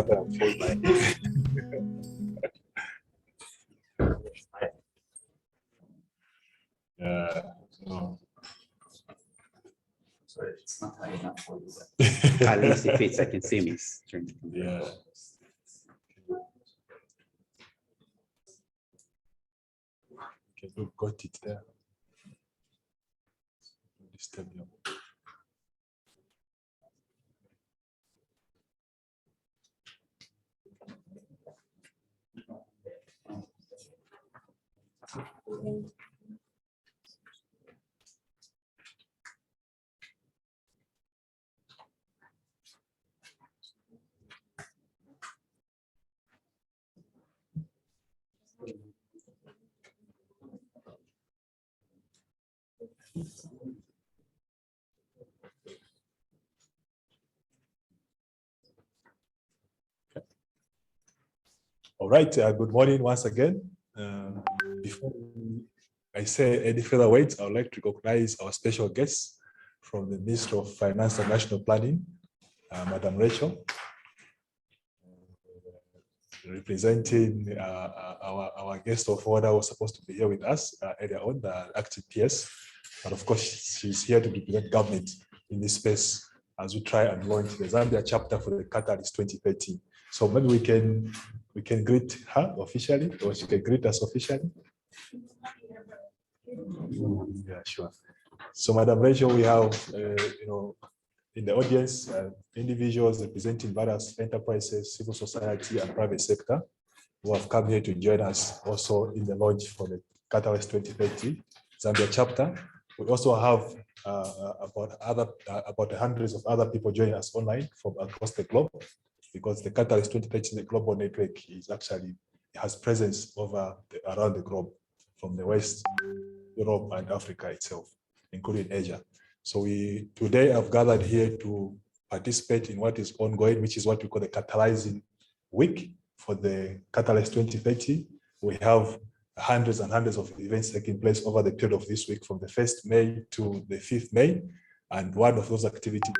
come and fold my yeah. No. Sorry, it's not high enough for you. At least if it's, I can see me. Yeah. Okay, we've got it there. Disturb you. All right, good morning once again. Before I say any further words, I would like to recognize our special guests from the Ministry of Finance and National Planning, Madam Rachel, representing our guest of honor who was supposed to be here with us earlier on, the acting PS. And of course, she's here to represent government in this space as we try and launch the Zambia chapter for the Catalyst 2030. So maybe we can greet her officially, or she can greet us officially. Yeah, sure. So, Madam Rachel, we have, in the audience, individuals representing various enterprises, civil society, and private sector who have come here to join us also in the launch for the Catalyst 2030 Zambia chapter. We also have about hundreds of other people joining us online from across the globe, because the Catalyst 2030, the global network, is actually has presence around the globe, from the West, Europe, and Africa itself, including Asia. So we today have gathered here to participate in what is ongoing, which is what we call the Catalyzing Week for the Catalyst 2030. We have hundreds and hundreds of events taking place over the period of this week, from the 1st May to the 5th May. And one of those activities,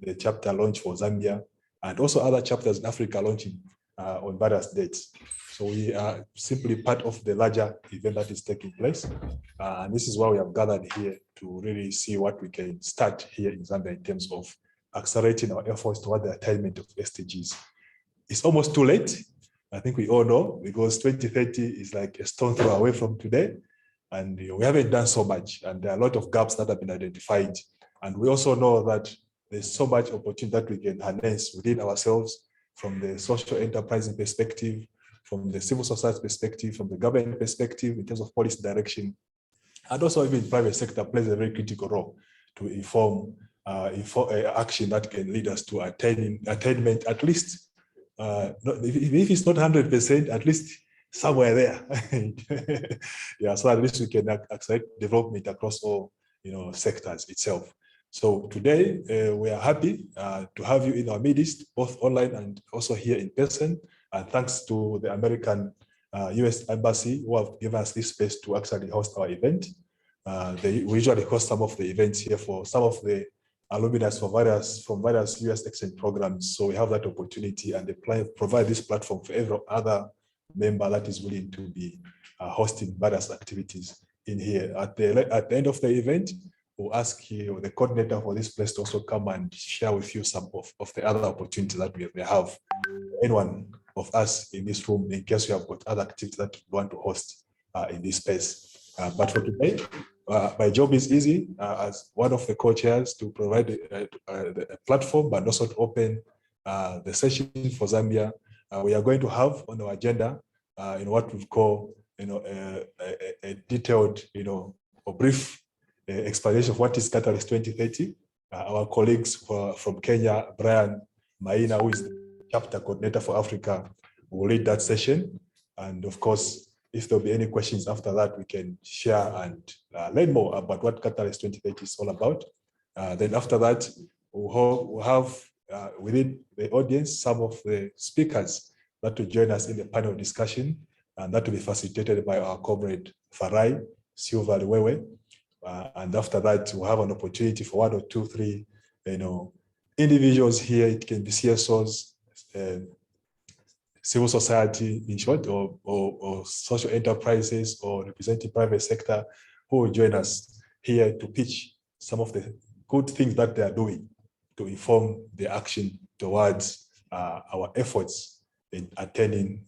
the chapter launch for Zambia, and also other chapters in Africa launching on various dates. So we are simply part of the larger event that is taking place. And this is why we have gathered here to really see what we can start here in Zambia in terms of accelerating our efforts toward the attainment of SDGs. It's almost too late. I think we all know, because 2030 is like a stone throw away from today. And we haven't done so much. And there are a lot of gaps that have been identified. And we also know that there's so much opportunity that we can harness within ourselves, from the social enterprising perspective, from the civil society perspective, from the government perspective in terms of policy direction. And also even private sector plays a very critical role to inform action that can lead us to attainment, at least, if it's not 100%, at least somewhere there. Yeah, so at least we can accelerate development across all sectors itself. So today we are happy to have you in our midst, both online and also here in person. And thanks to the American US Embassy, who have given us this space to actually host our event. We usually host some of the events here for some of the alumni from various US exchange programs. So we have that opportunity, and they provide this platform for every other member that is willing to be hosting various activities in here. At the end of the event, we'll ask you, the coordinator for this place, to also come and share with you some of the other opportunities that we have. Anyone of us in this room, in case you have got other activities that you want to host in this space. But for today, my job is easy as one of the co-chairs to provide a platform, but also to open the session for Zambia. We are going to have on our agenda what we call a detailed or brief explanation of what is Catalyst 2030. Our colleagues from Kenya, Brian Maina, who is the chapter coordinator for Africa, will lead that session. And of course, if there'll be any questions after that, we can share and learn more about what Catalyst 2030 is all about. Then after that, we'll have within the audience some of the speakers that will join us in the panel discussion, and that will be facilitated by our comrade Farai Silva Liwewe. And after that, we'll have an opportunity for 1 or 2, 3, individuals here. It can be CSOs, civil society, in short, or social enterprises or representing private sector who will join us here to pitch some of the good things that they are doing to inform the action towards our efforts in attaining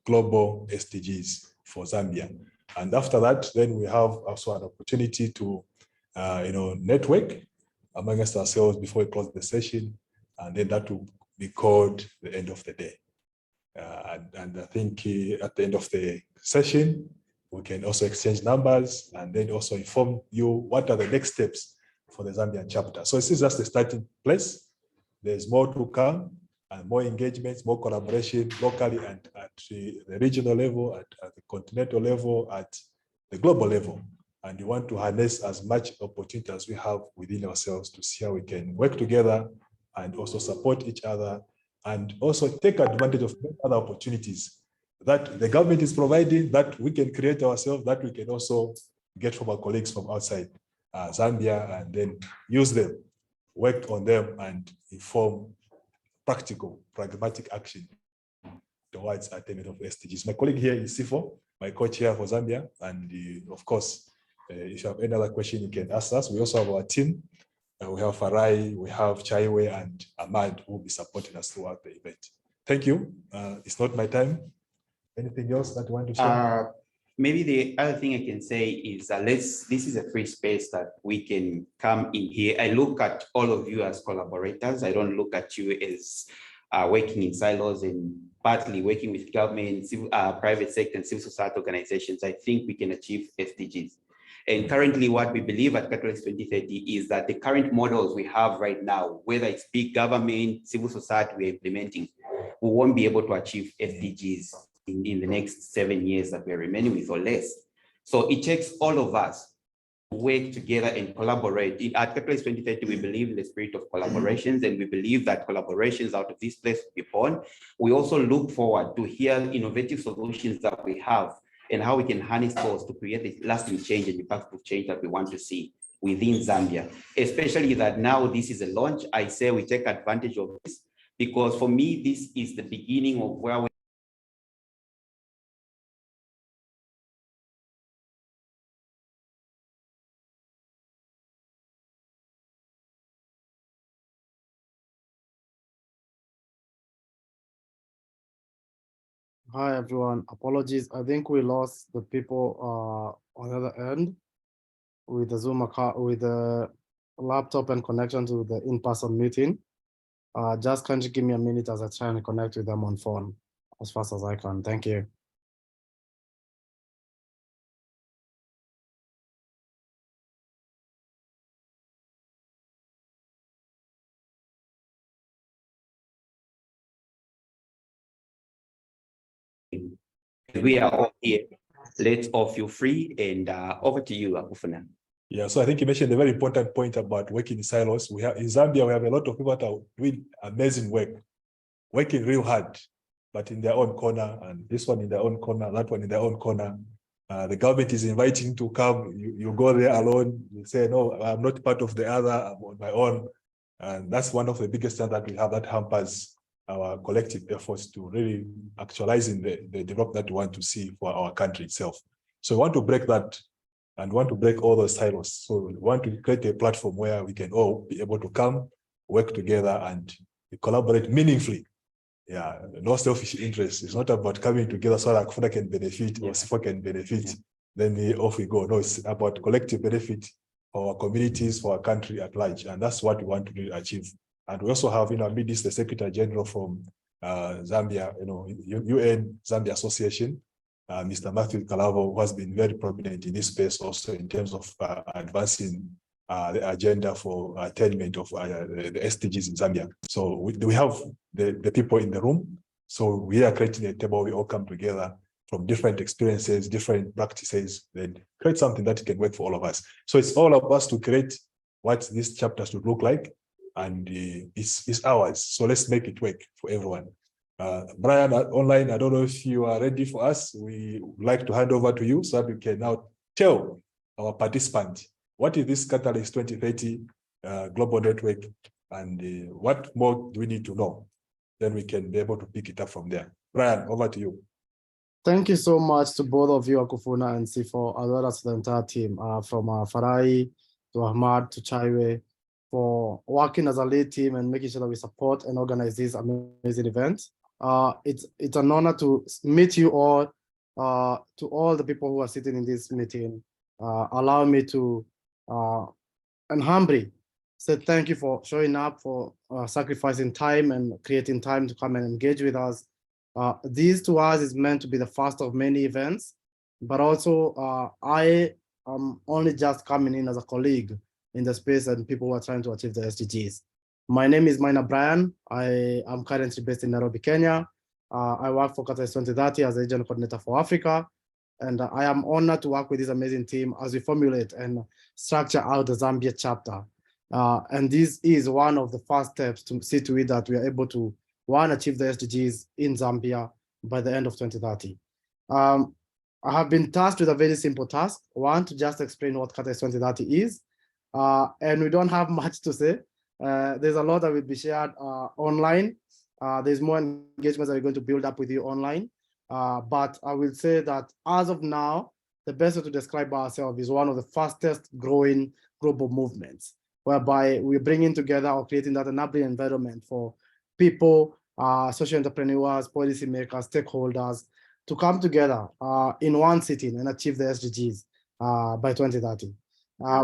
global SDGs for Zambia. And after that, then we have also an opportunity to network amongst ourselves before we close the session, and then that will be called the end of the day. And I think at the end of the session, we can also exchange numbers and then also inform you what are the next steps for the Zambian chapter. So this is just the starting place. There's more to come and more engagements, more collaboration locally and at the regional level, at the continental level, at the global level. And we want to harness as much opportunity as we have within ourselves to see how we can work together and also support each other and also take advantage of other opportunities that the government is providing, that we can create ourselves, that we can also get from our colleagues from outside Zambia, and then use them, work on them, and inform practical, pragmatic action towards attainment of SDGs. My colleague here is Sifo, my co-chair for Zambia, and of course, if you have any other question, you can ask us. We also have our team. We have Farai, we have Chaiwe, and Ahmad who will be supporting us throughout the event. Thank you. It's not my time. Anything else that you want to share? Maybe the other thing I can say is this is a free space that we can come in here. I look at all of you as collaborators. I don't look at you as working in silos and partly working with government, private sector and civil society organizations. I think we can achieve SDGs. And currently what we believe at Catalyst 2030 is that the current models we have right now, whether it's big government, civil society we're implementing, we won't be able to achieve SDGs in the next 7 years that we're remaining with or less. So it takes all of us to work together and collaborate. At Catalyst 2030, we believe in the spirit of collaborations, and we believe that collaborations out of this place will be born. We also look forward to hear innovative solutions that we have and how we can harness those to create the lasting change and impactful change that we want to see within Zambia. Especially that now this is a launch, I say we take advantage of this, because for me, this is the beginning of where we Hi everyone, apologies. I think we lost the people on the other end with the Zoom account, with the laptop and connection to the in-person meeting. Just can you give me a minute as I try and connect with them on phone as fast as I can. Thank you. we are all here. Let's all feel free, and over to you, Akufuna. Yeah, so I think you mentioned a very important point about working in silos. We have in Zambia, we have a lot of people that are doing amazing work, working real hard, but in their own corner, and this one in their own corner, that one in their own corner. The government is inviting to come, you go there alone, you say, no, I'm not part of the other, I'm on my own. And that's one of the biggest things that we have that hampers our collective efforts to really actualizing the development that we want to see for our country itself. So we want to break that and want to break all those silos. So we want to create a platform where we can all be able to come, work together and collaborate meaningfully. Yeah, no selfish interest. It's not about coming together so that Akufuna can benefit or Sifo can benefit. Then off we go. No, it's about collective benefit for our communities, for our country at large. And that's what we want to really achieve. And we also have, midst the Secretary General from Zambia, UN Zambia Association, Mr. Matthew Kalavo, who has been very prominent in this space also in terms of advancing the agenda for attainment of the SDGs in Zambia. So we have the people in the room. So we are creating a table, we all come together from different experiences, different practices, then create something that can work for all of us. So it's all of us to create what this chapter should look like, and it's ours. So let's make it work for everyone. Brian, online, I don't know if you are ready for us. We would like to hand over to you so that we can now tell our participants what is this Catalyst 2030 global network, and what more do we need to know? then we can be able to pick it up from there. Brian, over to you. Thank you so much to both of you, Akufuna and Sifo, as well as the entire team, from Farai to Ahmad to Chaiwe, for working as a lead team and making sure that we support and organize this amazing event. It's an honor to meet you all, to all the people who are sitting in this meeting. Allow me to, and humbly, say thank you for showing up, for sacrificing time and creating time to come and engage with us. This to us is meant to be the first of many events, but also I am only just coming in as a colleague in the space and people who are trying to achieve the SDGs. My name is Maina Brian. I am currently based in Nairobi, Kenya. I work for Catalyst 2030 as a regional coordinator for Africa. And I am honored to work with this amazing team as we formulate and structure out the Zambia chapter. And this is one of the first steps to see to it that we are able to, one, achieve the SDGs in Zambia by the end of 2030. I have been tasked with a very simple task. One, to just explain what Catalyst 2030 is. And we don't have much to say. There's a lot that will be shared online. There's more engagements that we're going to build up with you online. But I will say that as of now, the best way to describe ourselves is one of the fastest growing global movements, whereby we're bringing together or creating that enabling environment for people, social entrepreneurs, policymakers, stakeholders to come together in one sitting and achieve the SDGs by 2030.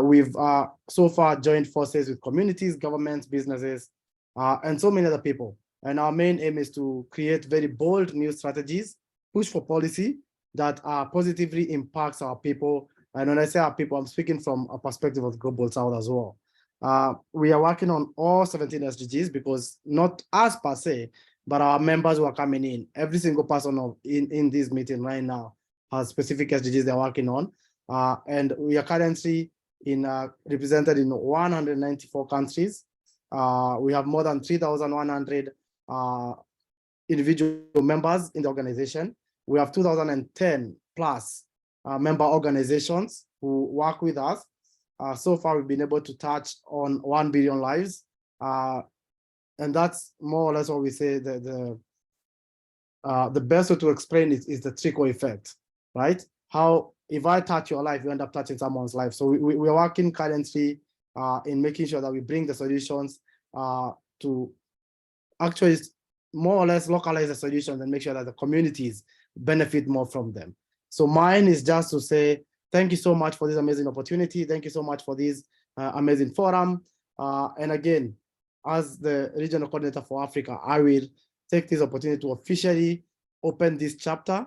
We've so far joined forces with communities, governments, businesses, and so many other people. And our main aim is to create very bold new strategies, push for policy that positively impacts our people. And when I say our people, I'm speaking from a perspective of the Global South as well. We are working on all 17 SDGs because not us per se, but our members who are coming in. Every single person in this meeting right now has specific SDGs they're working on. And we are currently represented in 194 countries. We have more than 3,100 individual members in the organization. We have 2010 plus member organizations who work with us. So far, we've been able to touch on 1 billion lives. And that's more or less what we say the best way to explain it is the trickle effect, right? How if I touch your life, you end up touching someone's life. So we are working currently in making sure that we bring the solutions to actually more or less localize the solutions and make sure that the communities benefit more from them. So mine is just to say, thank you so much for this amazing opportunity. Thank you so much for this amazing forum. And again, as the regional coordinator for Africa, I will take this opportunity to officially open this chapter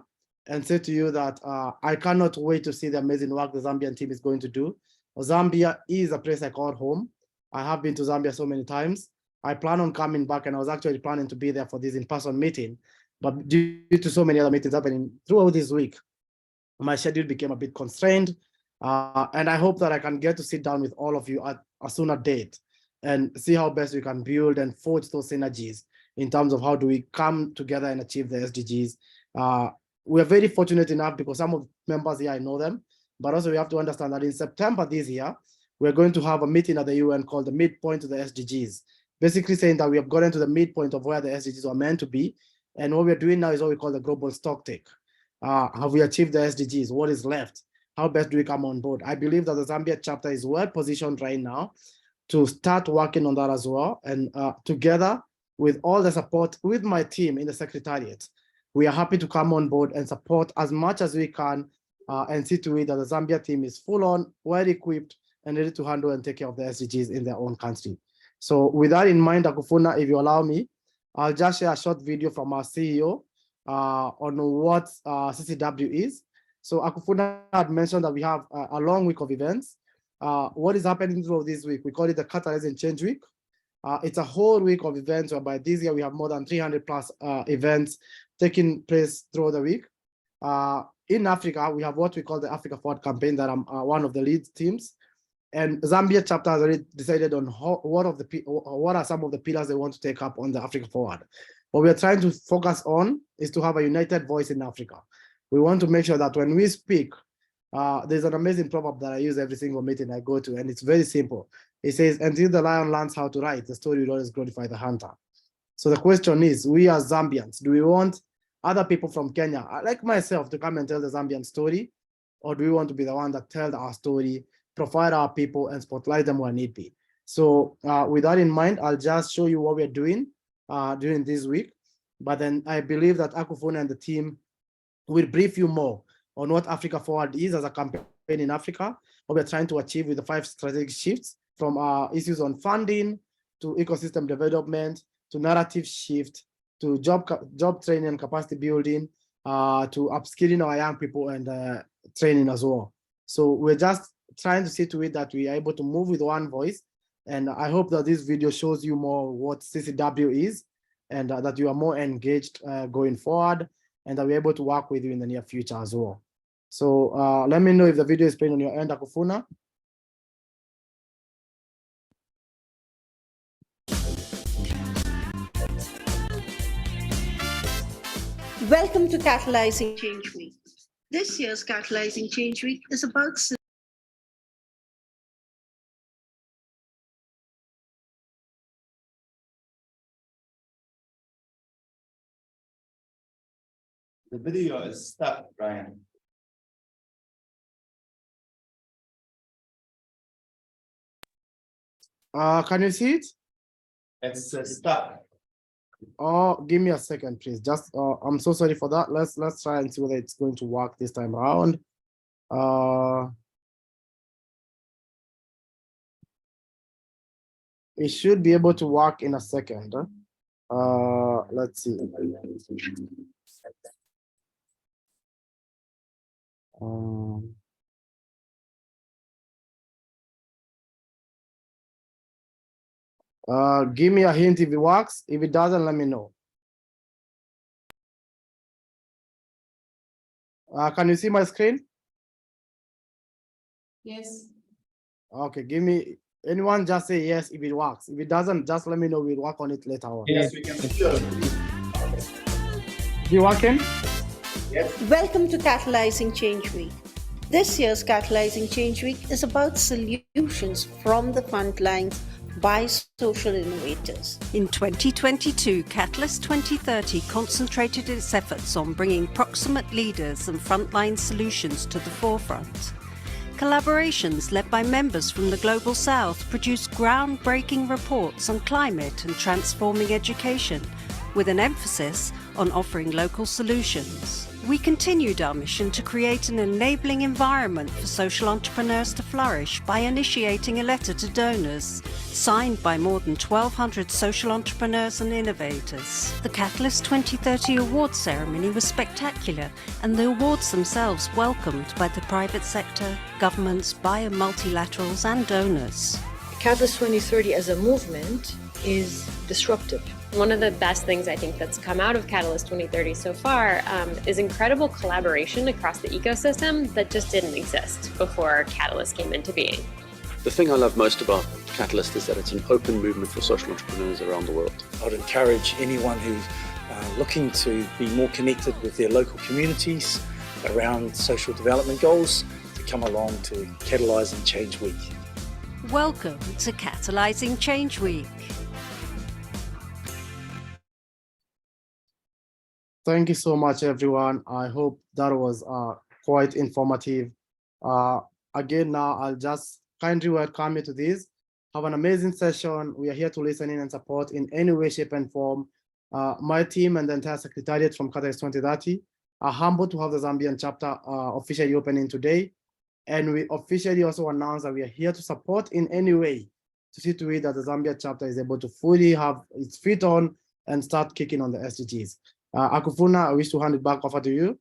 and say to you that I cannot wait to see the amazing work the Zambian team is going to do. Zambia is a place I call home. I have been to Zambia so many times. I plan on coming back, and I was actually planning to be there for this in-person meeting, but due to so many other meetings happening throughout this week, my schedule became a bit constrained. And I hope that I can get to sit down with all of you at a sooner date and see how best we can build and forge those synergies in terms of how do we come together and achieve the SDGs. We are very fortunate enough because some of the members here, I know them, but also we have to understand that in September this year, we're going to have a meeting at the UN called the Midpoint of the SDGs, basically saying that we have gotten to the midpoint of where the SDGs are meant to be. And what we're doing now is what we call the global stocktake. Have we achieved the SDGs? What is left? How best do we come on board? I believe that the Zambia chapter is well positioned right now to start working on that as well. And together with all the support with my team in the Secretariat, we are happy to come on board and support as much as we can and see to it that the Zambia team is full on, well equipped, and ready to handle and take care of the SDGs in their own country. So with that in mind, Akufuna, if you allow me, I'll just share a short video from our CEO on what CCW is. So Akufuna had mentioned that we have a long week of events. What is happening through this week? We call it the Catalyst and Change Week. It's a whole week of events whereby this year we have more than 300 plus events taking place throughout the week. In Africa, we have what we call the Africa Forward campaign that I'm one of the lead teams. And Zambia chapter has already decided on what are some of the pillars they want to take up on the Africa Forward. What we are trying to focus on is to have a united voice in Africa. We want to make sure that when we speak, there's an amazing proverb that I use every single meeting I go to, and it's very simple. It says, until the lion learns how to write, the story will always glorify the hunter. So the question is, we as Zambians, do we want other people from Kenya, like myself, to come and tell the Zambian story? Or do we want to be the one that tell our story, provide our people, and spotlight them where need be? So with that in mind, I'll just show you what we're doing during this week. But then I believe that Akufuna and the team will brief you more on what Africa Forward is as a campaign in Africa, what we're trying to achieve with the 5 strategic shifts, from issues on funding to ecosystem development, to narrative shift, to job training and capacity building, to upskilling our young people and training as well. So we're just trying to see to it that we are able to move with one voice. And I hope that this video shows you more what CCW is, and that you are more engaged going forward, and that we're able to work with you in the near future as well. So let me know if the video is playing on your end, Akufuna. Welcome to Catalyzing Change Week. This year's Catalyzing Change Week is about The video is stuck, Brian. Can you see it? It's stuck. Oh, give me a second, please. Just I'm so sorry for that. Let's try and see whether it's going to work this time around. It should be able to work in a second. Let's see. Give me a hint if it works. If it doesn't, let me know. Can you see my screen? Yes. Okay, give me, anyone just say yes if it works. If it doesn't, just let me know. We'll work on it later on. Yes, we can see it. You working? Yes. Welcome to Catalyzing Change Week. This year's Catalyzing Change Week is about solutions from the front lines by social innovators. In 2022, Catalyst 2030 concentrated its efforts on bringing proximate leaders and frontline solutions to the forefront. Collaborations led by members from the Global South produced groundbreaking reports on climate and transforming education, with an emphasis on offering local solutions. We continued our mission to create an enabling environment for social entrepreneurs to flourish by initiating a letter to donors, signed by more than 1,200 social entrepreneurs and innovators. The Catalyst 2030 awards ceremony was spectacular, and the awards themselves welcomed by the private sector, governments, bio multilaterals and donors. Catalyst 2030 as a movement is disruptive. One of the best things I think that's come out of Catalyst 2030 so far is incredible collaboration across the ecosystem that just didn't exist before Catalyst came into being. The thing I love most about Catalyst is that it's an open movement for social entrepreneurs around the world. I'd encourage anyone who's looking to be more connected with their local communities around social development goals to come along to Catalyzing Change Week. Welcome to Catalyzing Change Week. Thank you so much, everyone. I hope that was quite informative. Again, now I'll just kindly welcome you to this. Have an amazing session. We are here to listen in and support in any way, shape, and form. My team and the entire secretariat from Catalyst 2030 are humbled to have the Zambian chapter officially opening today. And we officially also announce that we are here to support in any way to see to it that the Zambia chapter is able to fully have its feet on and start kicking on the SDGs. Akufuna, I wish to hand it back over to you.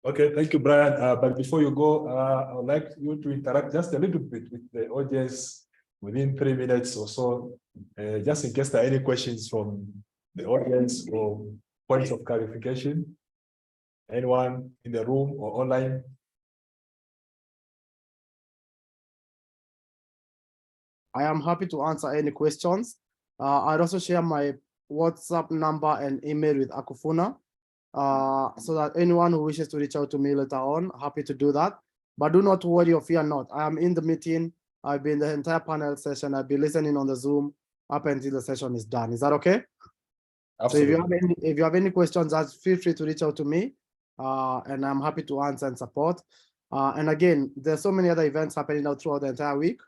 Okay, thank you, Brian. But before you go, I would like you to interact just a little bit with the audience within 3 minutes or so, just in case there are any questions from the audience or points of clarification. Anyone in the room or online? I am happy to answer any questions. I'd also share my WhatsApp number and email with Akufuna, so that anyone who wishes to reach out to me later on, happy to do that. But do not worry or fear not. I am in the meeting. I've been in the entire panel session. I've been listening on the Zoom. up until the session is done. Is that okay? Absolutely. So if you have any questions, just feel free to reach out to me, and I'm happy to answer and support. And again, there's so many other events happening now throughout the entire week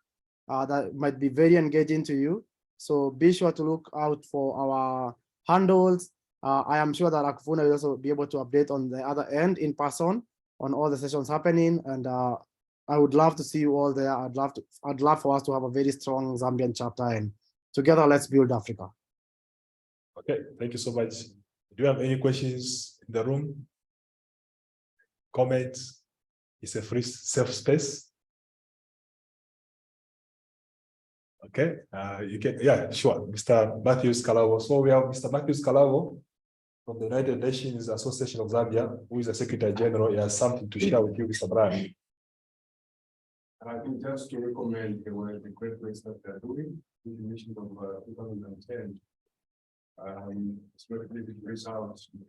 that might be very engaging to you. So be sure to look out for our handles. I am sure that Akufuna will also be able to update on the other end in person on all the sessions happening. And I would love to see you all there. I'd love for us to have a very strong Zambian chapter, and together let's build Africa. Okay, thank you so much. Do you have any questions in the room? Comments? It's a free safe space. Okay, you can, yeah, sure. Mr. Matthews Kalavo. So we have Mr. Matthews Kalavo from the United Nations Association of Zambia, who is the Secretary General. He has something to share with you, Mr. Brian. I think just to recommend the great work that they are doing in the mission of 2010. Especially with results that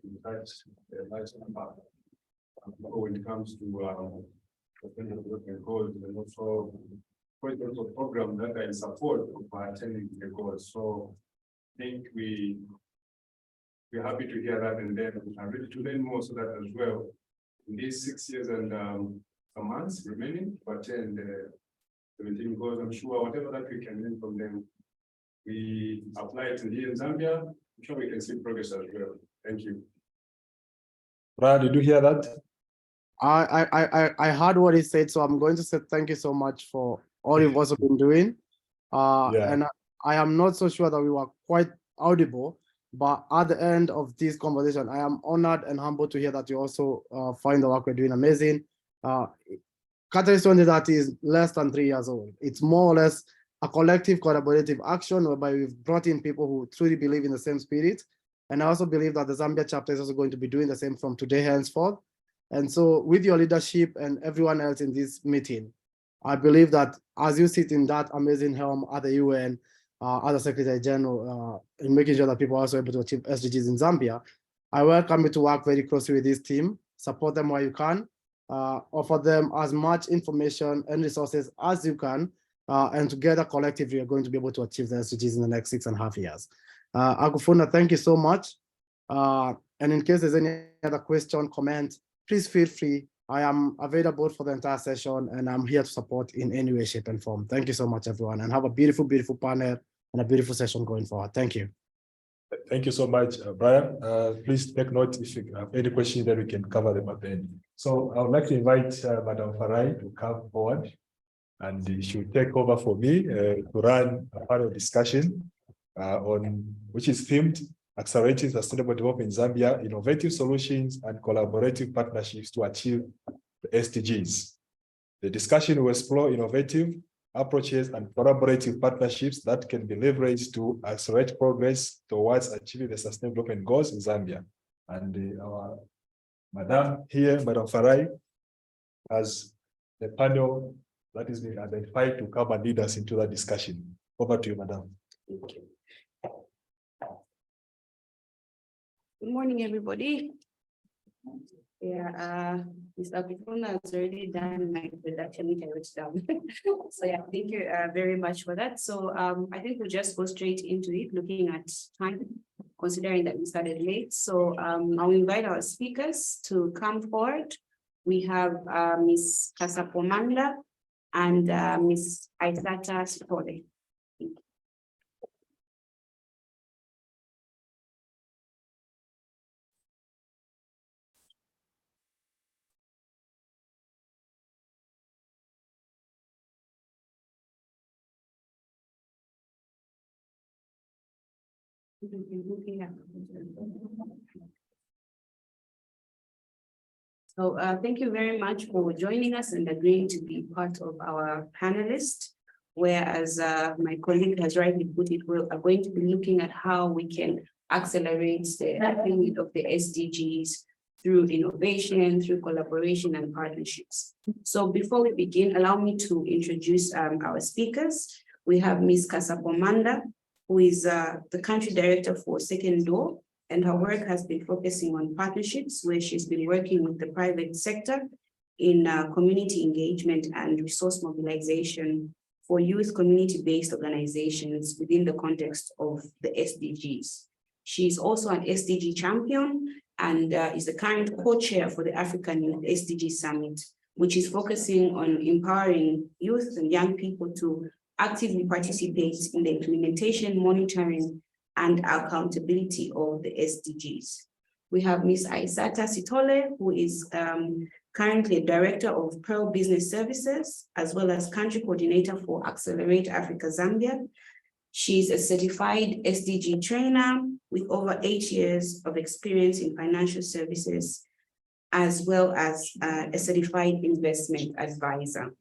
the lives impact when it comes to the goals, and also quite a lot of programs that are in support of attending the goals. So I think we're happy to hear that, and then I'm ready to learn more so that as well in these 6 years and some months remaining to attend the 17 goals. I'm sure whatever that we can learn from them, we apply it here in Zambia. I'm sure we can see progress as well. Thank you. Brian, did you hear that? I heard what he said, so I'm going to say thank you so much for all you've also been doing. And I am not so sure that we were quite audible, but at the end of this conversation, I am honored and humbled to hear that you also find the work we're doing amazing. Catalyst 2030 is less than 3 years old. It's more or less a collective collaborative action whereby we've brought in people who truly believe in the same spirit. And I also believe that the Zambia chapter is also going to be doing the same from today henceforth. And so with your leadership and everyone else in this meeting, I believe that as you sit in that amazing helm at the UN, as a Secretary General, in making sure that people are also able to achieve SDGs in Zambia, I welcome you to work very closely with this team, support them where you can, offer them as much information and resources as you can, and together collectively are going to be able to achieve the SDGs in the next 6.5 years. Akufuna, thank you so much. And in case there's any other question, comment, please feel free. I am available for the entire session, and I'm here to support in any way, shape, and form. Thank you so much, everyone, and have a beautiful, beautiful panel and a beautiful session going forward. Thank you. Thank you so much, Brian. Please take note if you have any questions, then we can cover them at the end. So I would like to invite Madam Farai to come forward, and she will take over for me to run a panel discussion on which is themed Accelerating Sustainable Development in Zambia, Innovative Solutions and Collaborative Partnerships to Achieve the SDGs. The discussion will explore innovative approaches and collaborative partnerships that can be leveraged to accelerate progress towards achieving the Sustainable Development Goals in Zambia. And our Madam here, Madam Farai, has the panel that is being identified to come and lead us into that discussion. Over to you, Madam. Thank you. Good morning, everybody. Yeah, Mr. Akufuna has already done my introduction, which I wrote down. So yeah, thank you very much for that. So I think we'll just go straight into it, looking at time, considering that we started late. So I'll invite our speakers to come forward. We have Ms. Kasapomanda and Ms. Aisata Stole. So thank you very much for joining us and agreeing to be part of our panelist, whereas my colleague has rightly put it, we are going to be looking at how we can accelerate the achievement of the SDGs through innovation, through collaboration and partnerships. So before we begin, allow me to introduce our speakers. We have Ms. Kasapomanda, who is the country director for Second Door, and her work has been focusing on partnerships, where she's been working with the private sector in community engagement and resource mobilization for youth community-based organizations within the context of the SDGs. She's also an SDG champion and is the current co-chair for the African Youth SDG Summit, which is focusing on empowering youth and young people to actively participate in the implementation, monitoring, and accountability of the SDGs. We have Ms. Aisata Sitole, who is currently Director of Pearl Business Services, as well as Country Coordinator for Accelerate Africa Zambia. She's a certified SDG trainer with over 8 years of experience in financial services, as well as a certified investment advisor.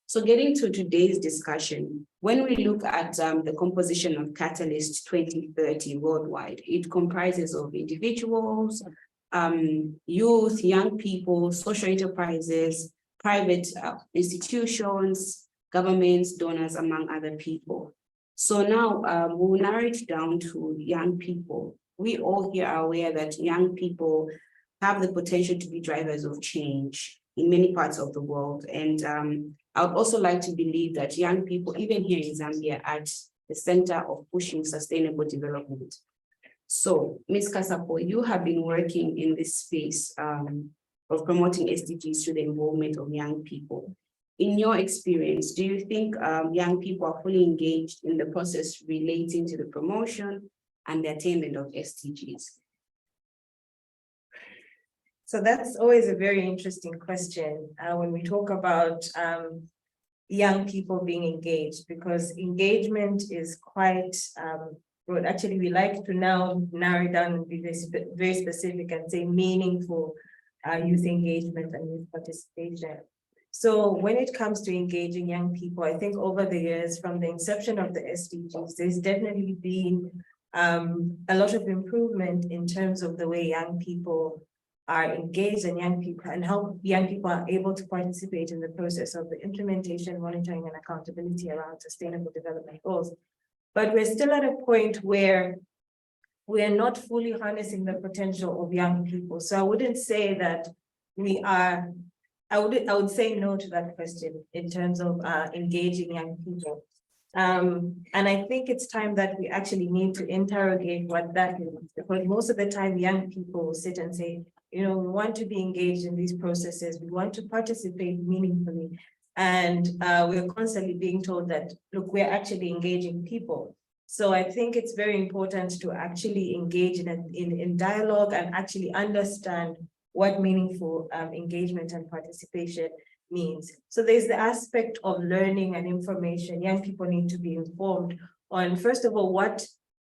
So getting to today's discussion, when we look at the composition of Catalyst 2030 worldwide, it comprises of individuals, youth, young people, social enterprises, private institutions, governments, donors, among other people. So now we'll narrow it down to young people. We all here are aware that young people have the potential to be drivers of change in many parts of the world. And I would also like to believe that young people, even here in Zambia, are at the center of pushing sustainable development. So, Ms. Kasapo, you have been working in this space of promoting SDGs through the involvement of young people. In your experience, do you think young people are fully engaged in the process relating to the promotion and the attainment of SDGs? So that's always a very interesting question when we talk about young people being engaged, because engagement is quite broad. Actually, we like to now narrow it down and be very specific and say meaningful youth engagement and youth participation. So when it comes to engaging young people, I think over the years, from the inception of the SDGs, there's definitely been a lot of improvement in terms of the way young people are engaged and how young people are able to participate in the process of the implementation, monitoring, and accountability around sustainable development goals. But we're still at a point where we are not fully harnessing the potential of young people. So I wouldn't say that we are, I would say no to that question in terms of engaging young people. And I think it's time that we actually need to interrogate what that means, because most of the time young people will sit and say, you know, we want to be engaged in these processes, we want to participate meaningfully. And we're constantly being told that, look, we're actually engaging people. So I think it's very important to actually engage in dialogue and actually understand what meaningful engagement and participation means. So there's the aspect of learning and information. Young people need to be informed on, first of all, what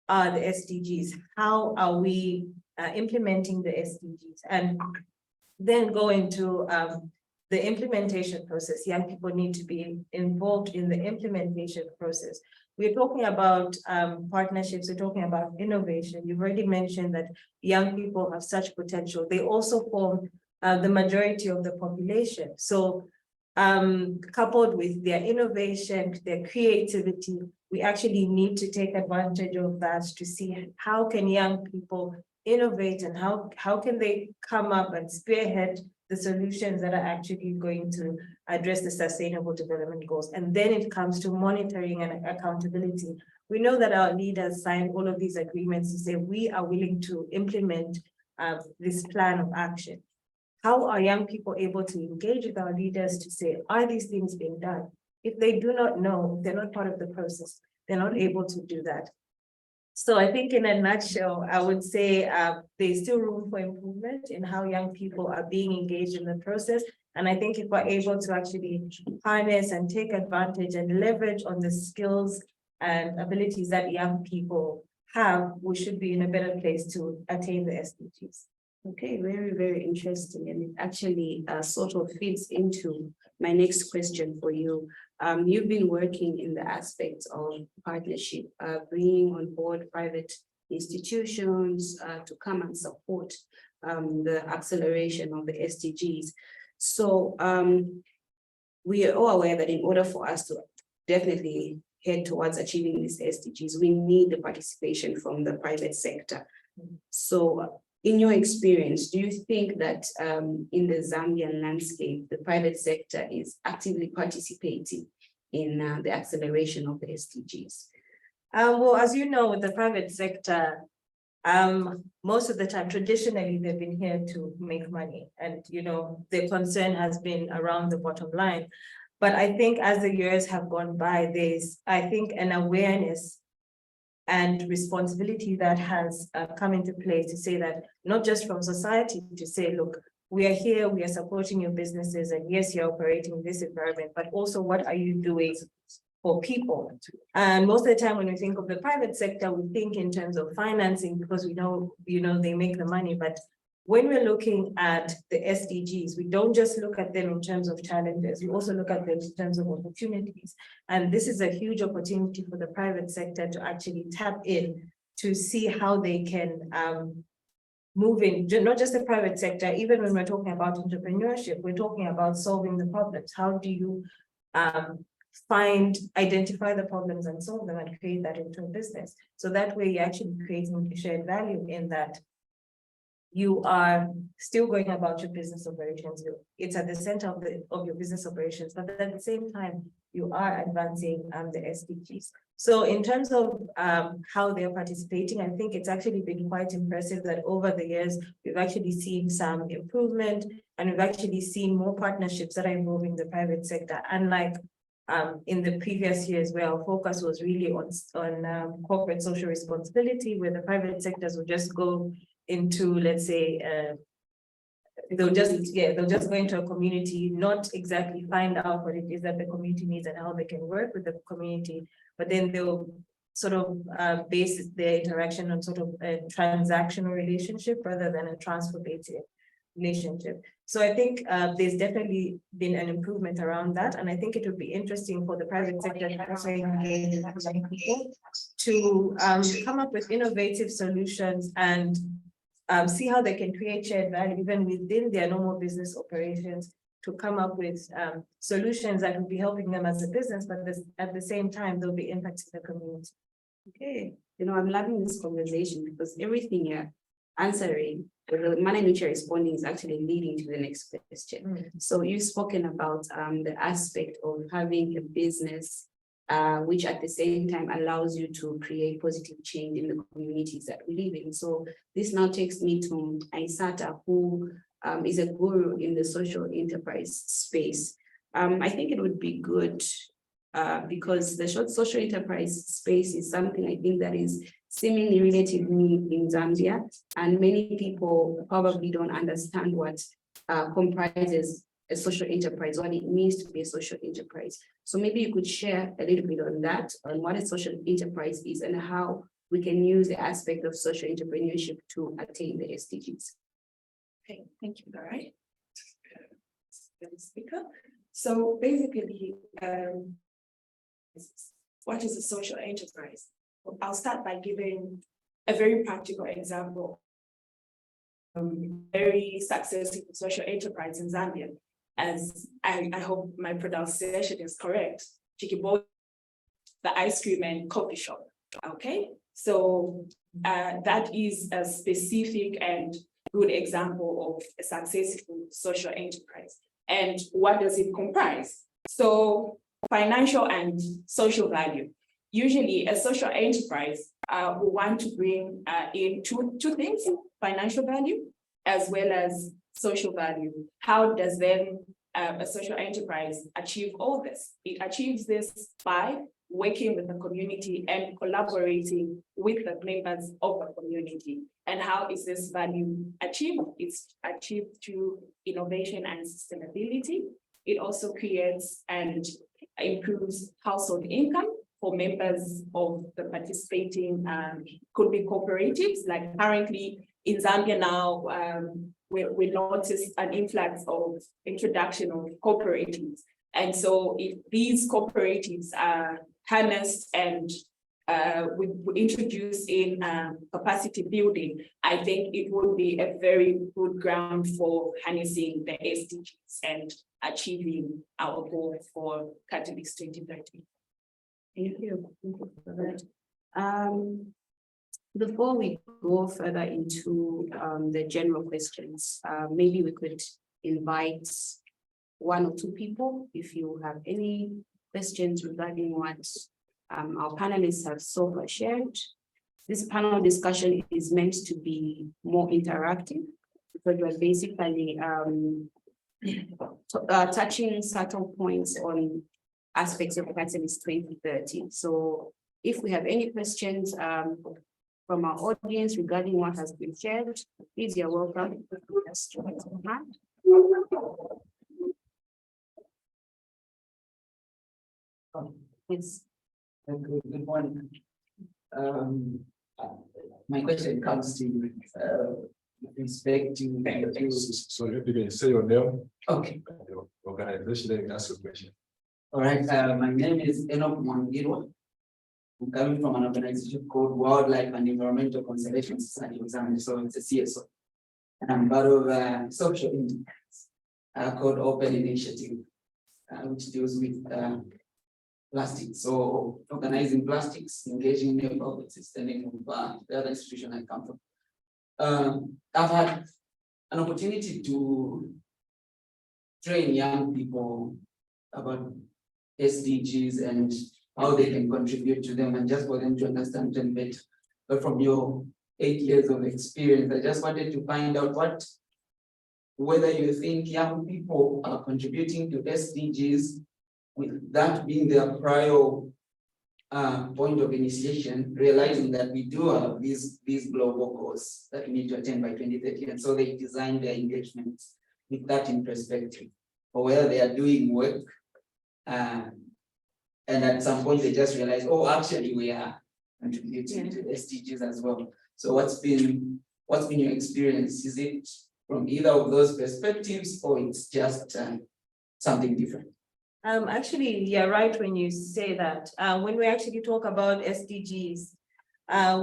are the SDGs? How are we implementing the SDGs? And then go into the implementation process. Young people need to be involved in the implementation process. We're talking about partnerships, we're talking about innovation. You've already mentioned that young people have such potential. They also form the majority of the population. So coupled with their innovation, their creativity, we actually need to take advantage of that to see how can young people innovate and how can they come up and spearhead the solutions that are actually going to address the sustainable development goals. And then it comes to monitoring and accountability. We know that our leaders signed all of these agreements to say we are willing to implement this plan of action. How are young people able to engage with our leaders to say, are these things being done? If they do not know, they're not part of the process, they're not able to do that. So I think in a nutshell, I would say there's still room for improvement in how young people are being engaged in the process. And I think if we're able to actually harness and take advantage and leverage on the skills and abilities that young people have, we should be in a better place to attain the SDGs. Okay, very, very interesting. And it actually sort of fits into my next question for you. You've been working in the aspects of partnership, bringing on board private institutions to come and support the acceleration of the SDGs. So we are all aware that in order for us to definitely head towards achieving these SDGs, we need the participation from the private sector. So in your experience, do you think that in the Zambian landscape, the private sector is actively participating in the acceleration of the SDGs? Well, as you know, with the private sector, most of the time, traditionally, they've been here to make money. And, you know, the concern has been around the bottom line. But I think as the years have gone by, there's, I think, an awareness and responsibility that has come into play to say that, not just from society, to say, look, we are here, we are supporting your businesses, and yes, you're operating in this environment, but also what are you doing for people? And most of the time when we think of the private sector, we think in terms of financing, because we know, you know, they make the money. But when we're looking at the SDGs, we don't just look at them in terms of challenges, we also look at them in terms of opportunities. And this is a huge opportunity for the private sector to actually tap in to see how they can move in, not just the private sector. Even when we're talking about entrepreneurship, we're talking about solving the problems. How do you identify the problems and solve them and create that into a business? So that way you're actually creating shared value, in that you are still going about your business operations. It's at the center of your business operations, but at the same time, you are advancing the SDGs. So in terms of how they're participating, I think it's actually been quite impressive that over the years, we've actually seen some improvement, and we've actually seen more partnerships that are involving the private sector. Unlike in the previous years, where our focus was really on corporate social responsibility, where the private sectors would just go into, let's say, they'll just go into a community, not exactly find out what it is that the community needs and how they can work with the community, but then they'll sort of base their interaction on sort of a transactional relationship rather than a transfer-based relationship. So I think there's definitely been an improvement around that, and I think it would be interesting for the private sector to also engage young people to come up with innovative solutions and see how they can create shared value even within their normal business operations, to come up with solutions that will be helping them as a business, but at the same time, they'll be impacting the community. Okay, you know, I'm loving this conversation because everything you're answering, the manner in which you're responding is actually leading to the next question. So you've spoken about the aspect of having a business which at the same time allows you to create positive change in the communities that we live in. So this now takes me to Aisata, who is a guru in the social enterprise space. I think it would be good because the social enterprise space is something I think that is seemingly relatively new in Zambia, and many people probably don't understand what comprises a social enterprise, what it means to be a social enterprise. So maybe you could share a little bit on that, on what a social enterprise is and how we can use the aspect of social entrepreneurship to attain the SDGs. Okay, thank you, Garai. Speaker. So basically, what is a social enterprise? I'll start by giving a very practical example. Very successful social enterprise in Zambia, as I hope my pronunciation is correct, Chikibo, the ice cream and coffee shop. Okay, so that is a specific and good example of a successful social enterprise. And what does it comprise? So financial and social value. Usually a social enterprise will want to bring in two things, financial value as well as social value. How does then a social enterprise achieve all this? It achieves this by working with the community and collaborating with the members of the community. And how is this value achieved? It's achieved through innovation and sustainability. It also creates and improves household income for members of the participating, could be cooperatives. Like currently in Zambia now, we noticed an influx of introduction of cooperatives. And so if these cooperatives are harnessed and we introduce in capacity building, I think it would be a very good ground for harnessing the SDGs and achieving our goal for Catalyst 2030. Thank you. Thank you for that. Before we go further into the general questions, maybe we could invite one or two people if you have any questions regarding what our panelists have so far shared. This panel discussion is meant to be more interactive because we're basically touching subtle points on aspects of Catalyst 2030. So if we have any questions from our audience regarding what has been shared, please, you're welcome. Just raise your hand. Yes. Good morning. My question comes to with respect to. So you can say your name. Okay. Your organization, then you ask your question. All right. My name is Enoch Mwangirwa. I'm coming from an organization called Wildlife and Environmental Conservation Society of Zambia. So it's a CSO. And I'm part of a social enterprise called Open Initiative, which deals with plastics. So organizing plastics, engaging neighborhoods, extending the other institution I come from. I've had an opportunity to train young people about SDGs and how they can contribute to them, and just for them to understand them better. But from your 8 years of experience, I just wanted to find out whether you think young people are contributing to SDGs with that being their prior point of initiation, realizing that we do have these global goals that we need to attain by 2030. And so they design their engagements with that in perspective, or whether they are doing work and at some point they just realize, oh, actually we are contributing to the SDGs as well. So what's been your experience? Is it from either of those perspectives, or it's just something different? Actually, you're right when you say that. When we actually talk about SDGs,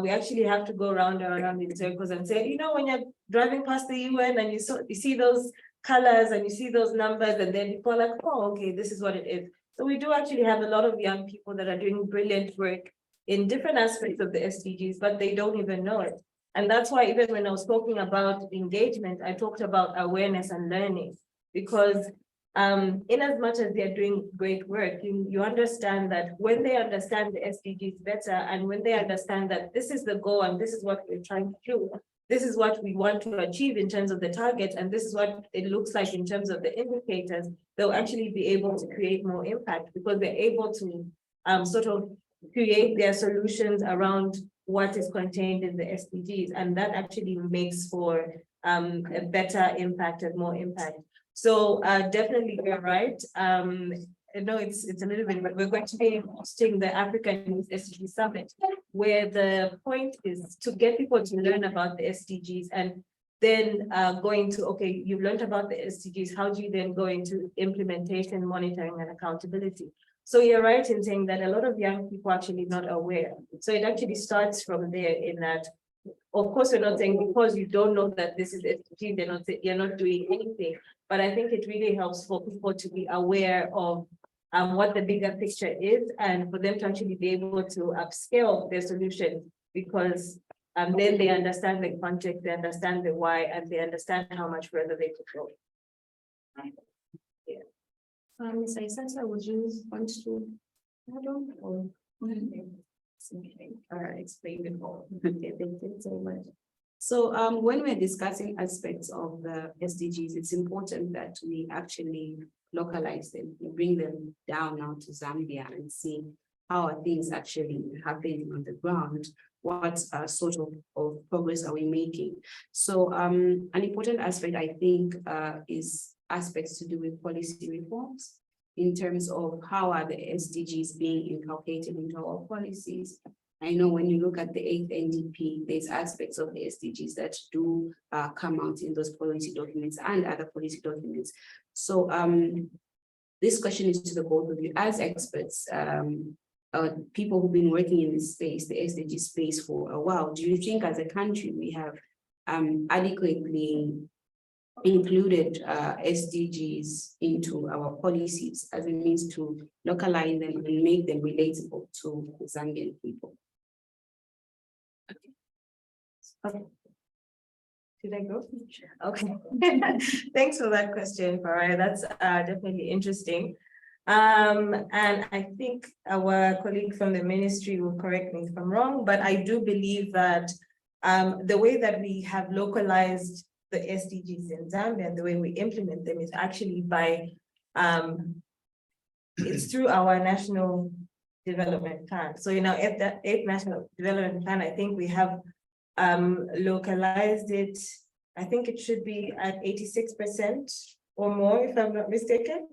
we actually have to go round and around in circles and say, you know, when you're driving past the UN and you see those colors and you see those numbers, and then people are like, oh, okay, this is what it is. So we do actually have a lot of young people that are doing brilliant work in different aspects of the SDGs, but they don't even know it. And that's why even when I was talking about engagement, I talked about awareness and learning, because in as much as they're doing great work, you understand that when they understand the SDGs better, and when they understand that this is the goal and this is what we're trying to do, this is what we want to achieve in terms of the target, and this is what it looks like in terms of the indicators, they'll actually be able to create more impact, because they're able to sort of create their solutions around what is contained in the SDGs, and that actually makes for a better impact and more impact. So definitely you're right. I know it's a little bit, but we're going to be hosting the African Youth SDG Summit, where the point is to get people to learn about the SDGs, and then going to, okay, you've learned about the SDGs, how do you then go into implementation, monitoring, and accountability? So you're right in saying that a lot of young people are actually not aware. So it actually starts from there, in that, of course, we're not saying because you don't know that this is SDG, you're not doing anything. But I think it really helps for people to be aware of what the bigger picture is, and for them to actually be able to upscale their solution, because then they understand the context, they understand the why, and they understand how much further they could go. Yeah. Ms. Isasa, would you want to add on, or explain it all? Okay, thank you so much. So when we're discussing aspects of the SDGs, it's important that we actually localize them, we bring them down now to Zambia and see how are things actually happening on the ground, what sort of progress are we making. So an important aspect, I think, is aspects to do with policy reforms, in terms of how are the SDGs being inculcated into our policies. I know when you look at the 8th NDP, there's aspects of the SDGs that do come out in those policy documents and other policy documents. So this question is to the both of you as experts, people who've been working in this space, the SDG space, for a while. Do you think as a country we have adequately included SDGs into our policies as a means to localize them and make them relatable to Zambian people? Okay. Did I go? Okay. Thanks for that question, Farai. That's definitely interesting. And I think our colleague from the ministry will correct me if I'm wrong, but I do believe that the way that we have localized the SDGs in Zambia and the way we implement them is actually by, it's through our national development plan. So in our eighth national development plan, I think we have localized it. I think it should be at 86% or more, if I'm not mistaken.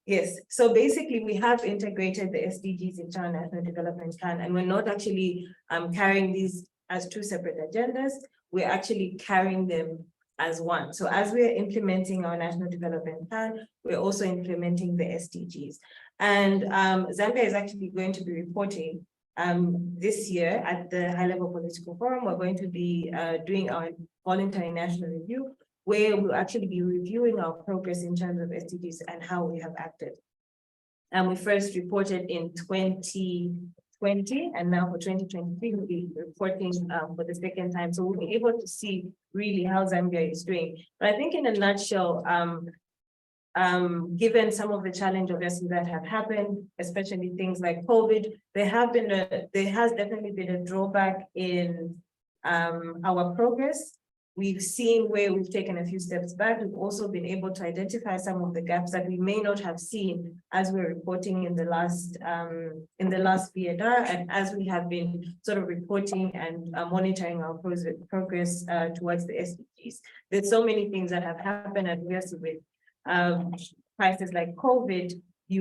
Yes, so basically we have integrated the SDGs into our national development plan, and we're not actually carrying these as two separate agendas. We're actually carrying them as one. So as we're implementing our national development plan, we're also implementing the SDGs. And Zambia is actually going to be reporting this year at the High Level Political Forum. We're going to be doing our voluntary national review, where we'll actually be reviewing our progress in terms of SDGs and how we have acted. And we first reported in 2020, and now for 2023, we'll be reporting for the second time. So we'll be able to see really how Zambia is doing. But I think in a nutshell, given some of the challenges obviously that have happened, especially things like COVID, there has definitely been a drawback in our progress. We've seen where we've taken a few steps back. We've also been able to identify some of the gaps that we may not have seen as we're reporting in the last VNR, and as we have been sort of reporting and monitoring our progress towards the SDGs. There's so many things that have happened, and obviously with crises like COVID, we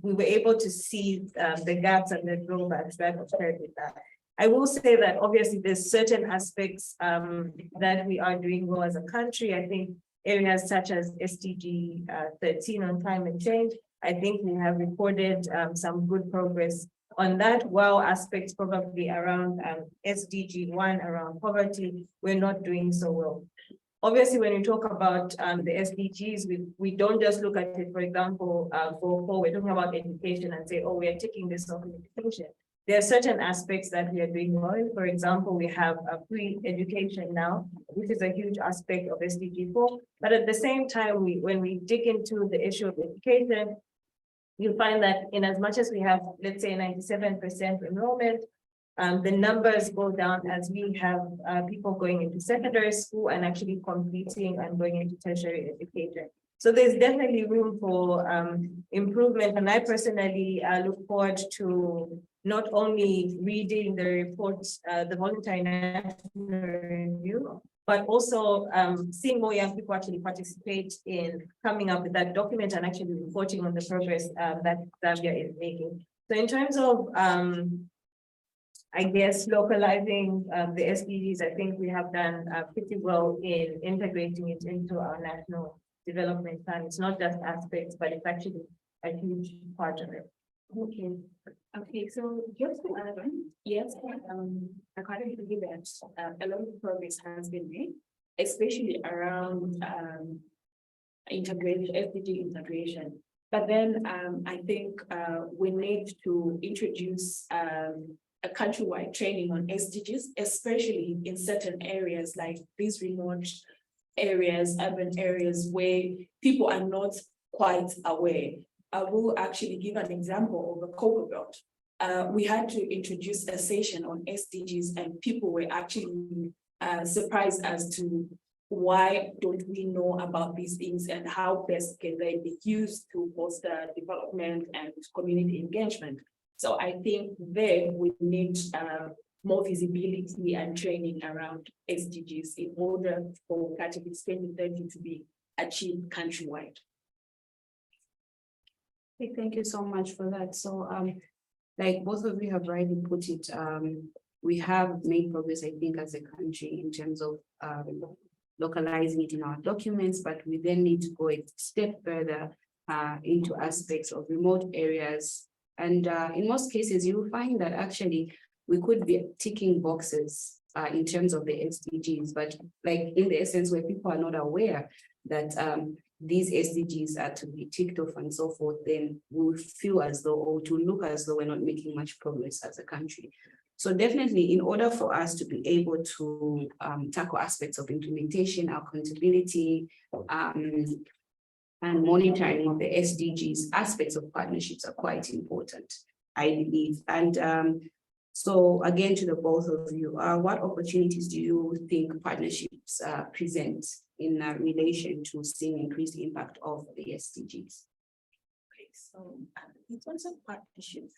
were able to see the gaps and the drawbacks that occurred with that. I will say that obviously there's certain aspects that we are doing well as a country. I think areas such as SDG 13 on climate change, I think we have recorded some good progress on that, while aspects probably around SDG 1 around poverty, we're not doing so well. Obviously, when we talk about the SDGs, we don't just look at it, for example, we're talking about education and say, oh, we are taking this off in education. There are certain aspects that we are doing well. For example, we have a free education now, which is a huge aspect of SDG 4. But at the same time, when we dig into the issue of education, you'll find that in as much as we have, let's say, 97% enrollment, the numbers go down as we have people going into secondary school and actually completing and going into tertiary education. So there's definitely room for improvement. And I personally look forward to not only reading the reports, the voluntary national review, but also seeing more young people actually participate in coming up with that document and actually reporting on the progress that Zambia is making. So in terms of, I guess, localizing the SDGs, I think we have done pretty well in integrating it into our national development plan. It's not just aspects, but it's actually a huge part of it. Okay. Okay, so just to add on, yes, according to you that a lot of progress has been made, especially around integration, SDG integration. But then I think we need to introduce a countrywide training on SDGs, especially in certain areas like these remote areas, urban areas where people are not quite aware. I will actually give an example of the Cocoa Belt. We had to introduce a session on SDGs, and people were actually surprised as to why don't we know about these things and how best can they be used to foster development and community engagement. So I think there we need more visibility and training around SDGs in order for Catalyst 2030 to be achieved countrywide. Okay, thank you so much for that. So like both of you have rightly put it, we have made progress, I think, as a country in terms of localizing it in our documents, but we then need to go a step further into aspects of remote areas. And in most cases, you will find that actually we could be ticking boxes in terms of the SDGs, but like in the essence where people are not aware that these SDGs are to be ticked off and so forth, then we'll feel as though, or to look as though we're not making much progress as a country. So definitely, in order for us to be able to tackle aspects of implementation, accountability, and monitoring of the SDGs aspects of partnerships are quite important, I believe. And so again, to the both of you, what opportunities do you think partnerships present in relation to seeing increased impact of the SDGs? Okay, so in terms of partnerships,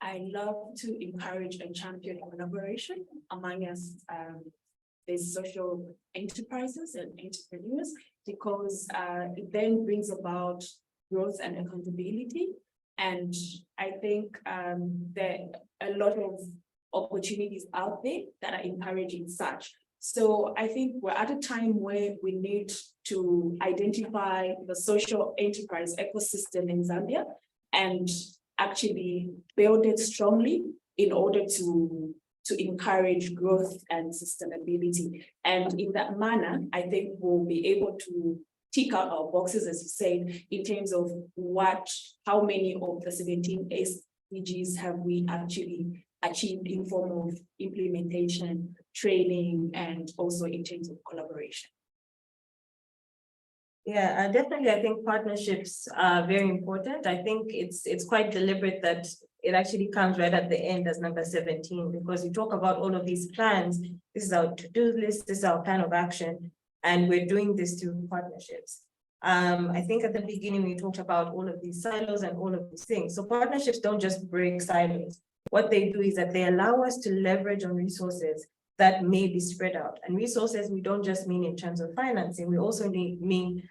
I love to encourage and champion collaboration among us, the social enterprises and entrepreneurs, because it then brings about growth and accountability. And I think there are a lot of opportunities out there that are encouraging such. So I think we're at a time where we need to identify the social enterprise ecosystem in Zambia and actually build it strongly in order to encourage growth and sustainability. And in that manner, I think we'll be able to tick out our boxes, as you said, in terms of how many of the 17 SDGs have we actually achieved in form of implementation, training, and also in terms of collaboration. Yeah, definitely. I think partnerships are very important. I think it's quite deliberate that it actually comes right at the end as number 17, because we talk about all of these plans. This is our to-do list, this is our plan of action, and we're doing this through partnerships. I think at the beginning, we talked about all of these silos and all of these things. So partnerships don't just break silos. What they do is that they allow us to leverage on resources that may be spread out. And resources, we don't just mean in terms of financing, we also mean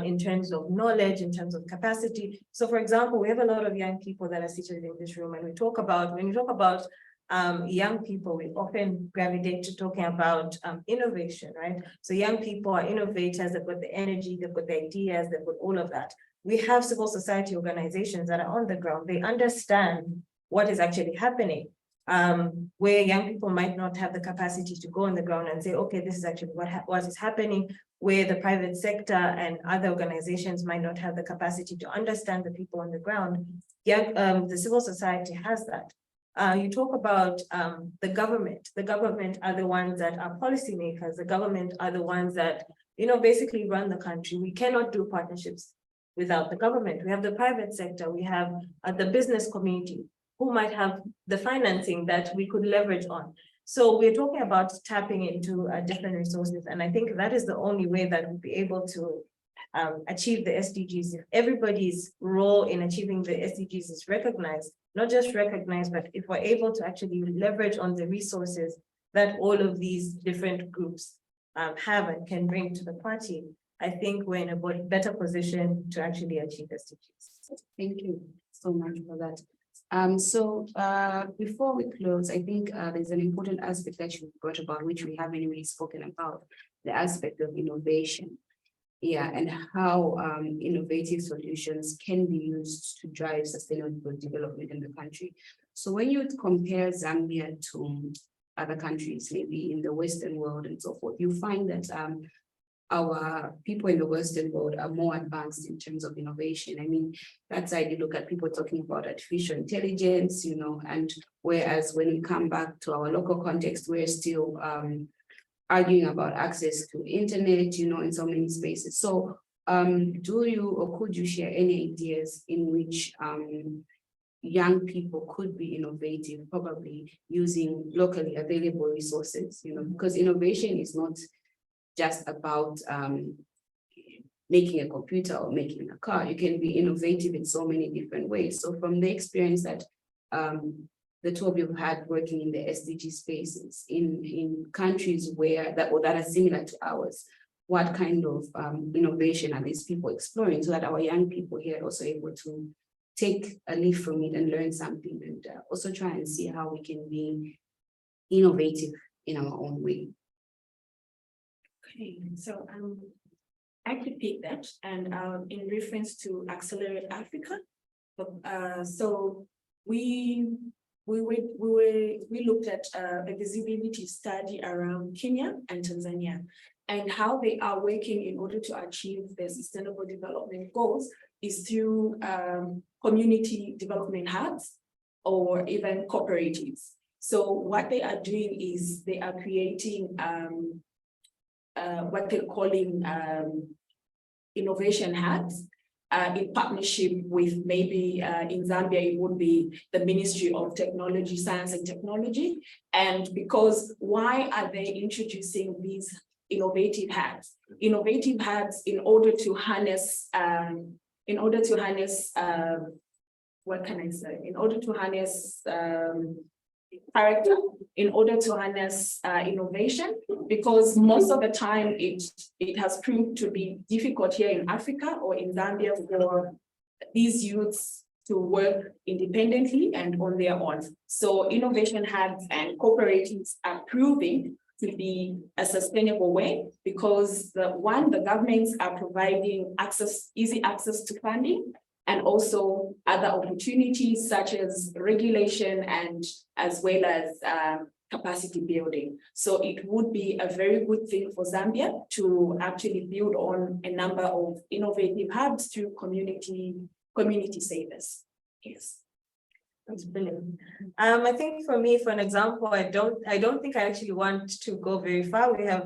in terms of knowledge, in terms of capacity. So for example, we have a lot of young people that are seated in this room, and when you talk about young people, we often gravitate to talking about innovation, right? So young people are innovators, they've got the energy, they've got the ideas, they've got all of that. We have civil society organizations that are on the ground. They understand what is actually happening, where young people might not have the capacity to go on the ground and say, okay, this is actually what is happening, where the private sector and other organizations might not have the capacity to understand the people on the ground. The civil society has that. You talk about the government. The government are the ones that are policymakers. The government are the ones that, basically run the country. We cannot do partnerships without the government. We have the private sector. We have the business community who might have the financing that we could leverage on. So we're talking about tapping into different resources. And I think that is the only way that we'll be able to achieve the SDGs. If everybody's role in achieving the SDGs is recognized, not just recognized, but if we're able to actually leverage on the resources that all of these different groups have and can bring to the party, I think we're in a better position to actually achieve SDGs. Thank you so much for that. So before we close, I think there's an important aspect that you brought about, which we haven't really spoken about, the aspect of innovation. Yeah, and how innovative solutions can be used to drive sustainable development in the country. So when you compare Zambia to other countries, maybe in the Western world and so forth, you find that our people in the Western world are more advanced in terms of innovation. I mean, that side, you look at people talking about artificial intelligence, and whereas when we come back to our local context, we're still arguing about access to internet, in so many spaces. So do you or could you share any ideas in which young people could be innovative, probably using locally available resources, because innovation is not just about making a computer or making a car. You can be innovative in so many different ways. So from the experience that the two of you have had working in the SDG spaces in countries that are similar to ours, what kind of innovation are these people exploring, so that our young people here are also able to take a leaf from it and learn something, and also try and see how we can be innovative in our own way. Okay, so I could pick that, and in reference to Accelerate Africa. So we looked at a visibility study around Kenya and Tanzania, and how they are working in order to achieve their sustainable development goals is through community development hubs or even cooperatives. So what they are doing is they are creating what they're calling innovation hubs in partnership with maybe in Zambia, it would be the Ministry of Technology, Science and Technology. And because why are they introducing these innovative hubs? Innovative hubs in order to harness, what can I say? In order to harness character, in order to harness innovation, because most of the time it has proved to be difficult here in Africa or in Zambia for these youths to work independently and on their own. So innovation hubs and cooperatives are proving to be a sustainable way because the governments are providing easy access to funding, and also other opportunities such as regulation and as well as capacity building. So it would be a very good thing for Zambia to actually build on a number of innovative hubs through community savers. Yes. That's brilliant. I think for me, for an example, I don't think I actually want to go very far. We have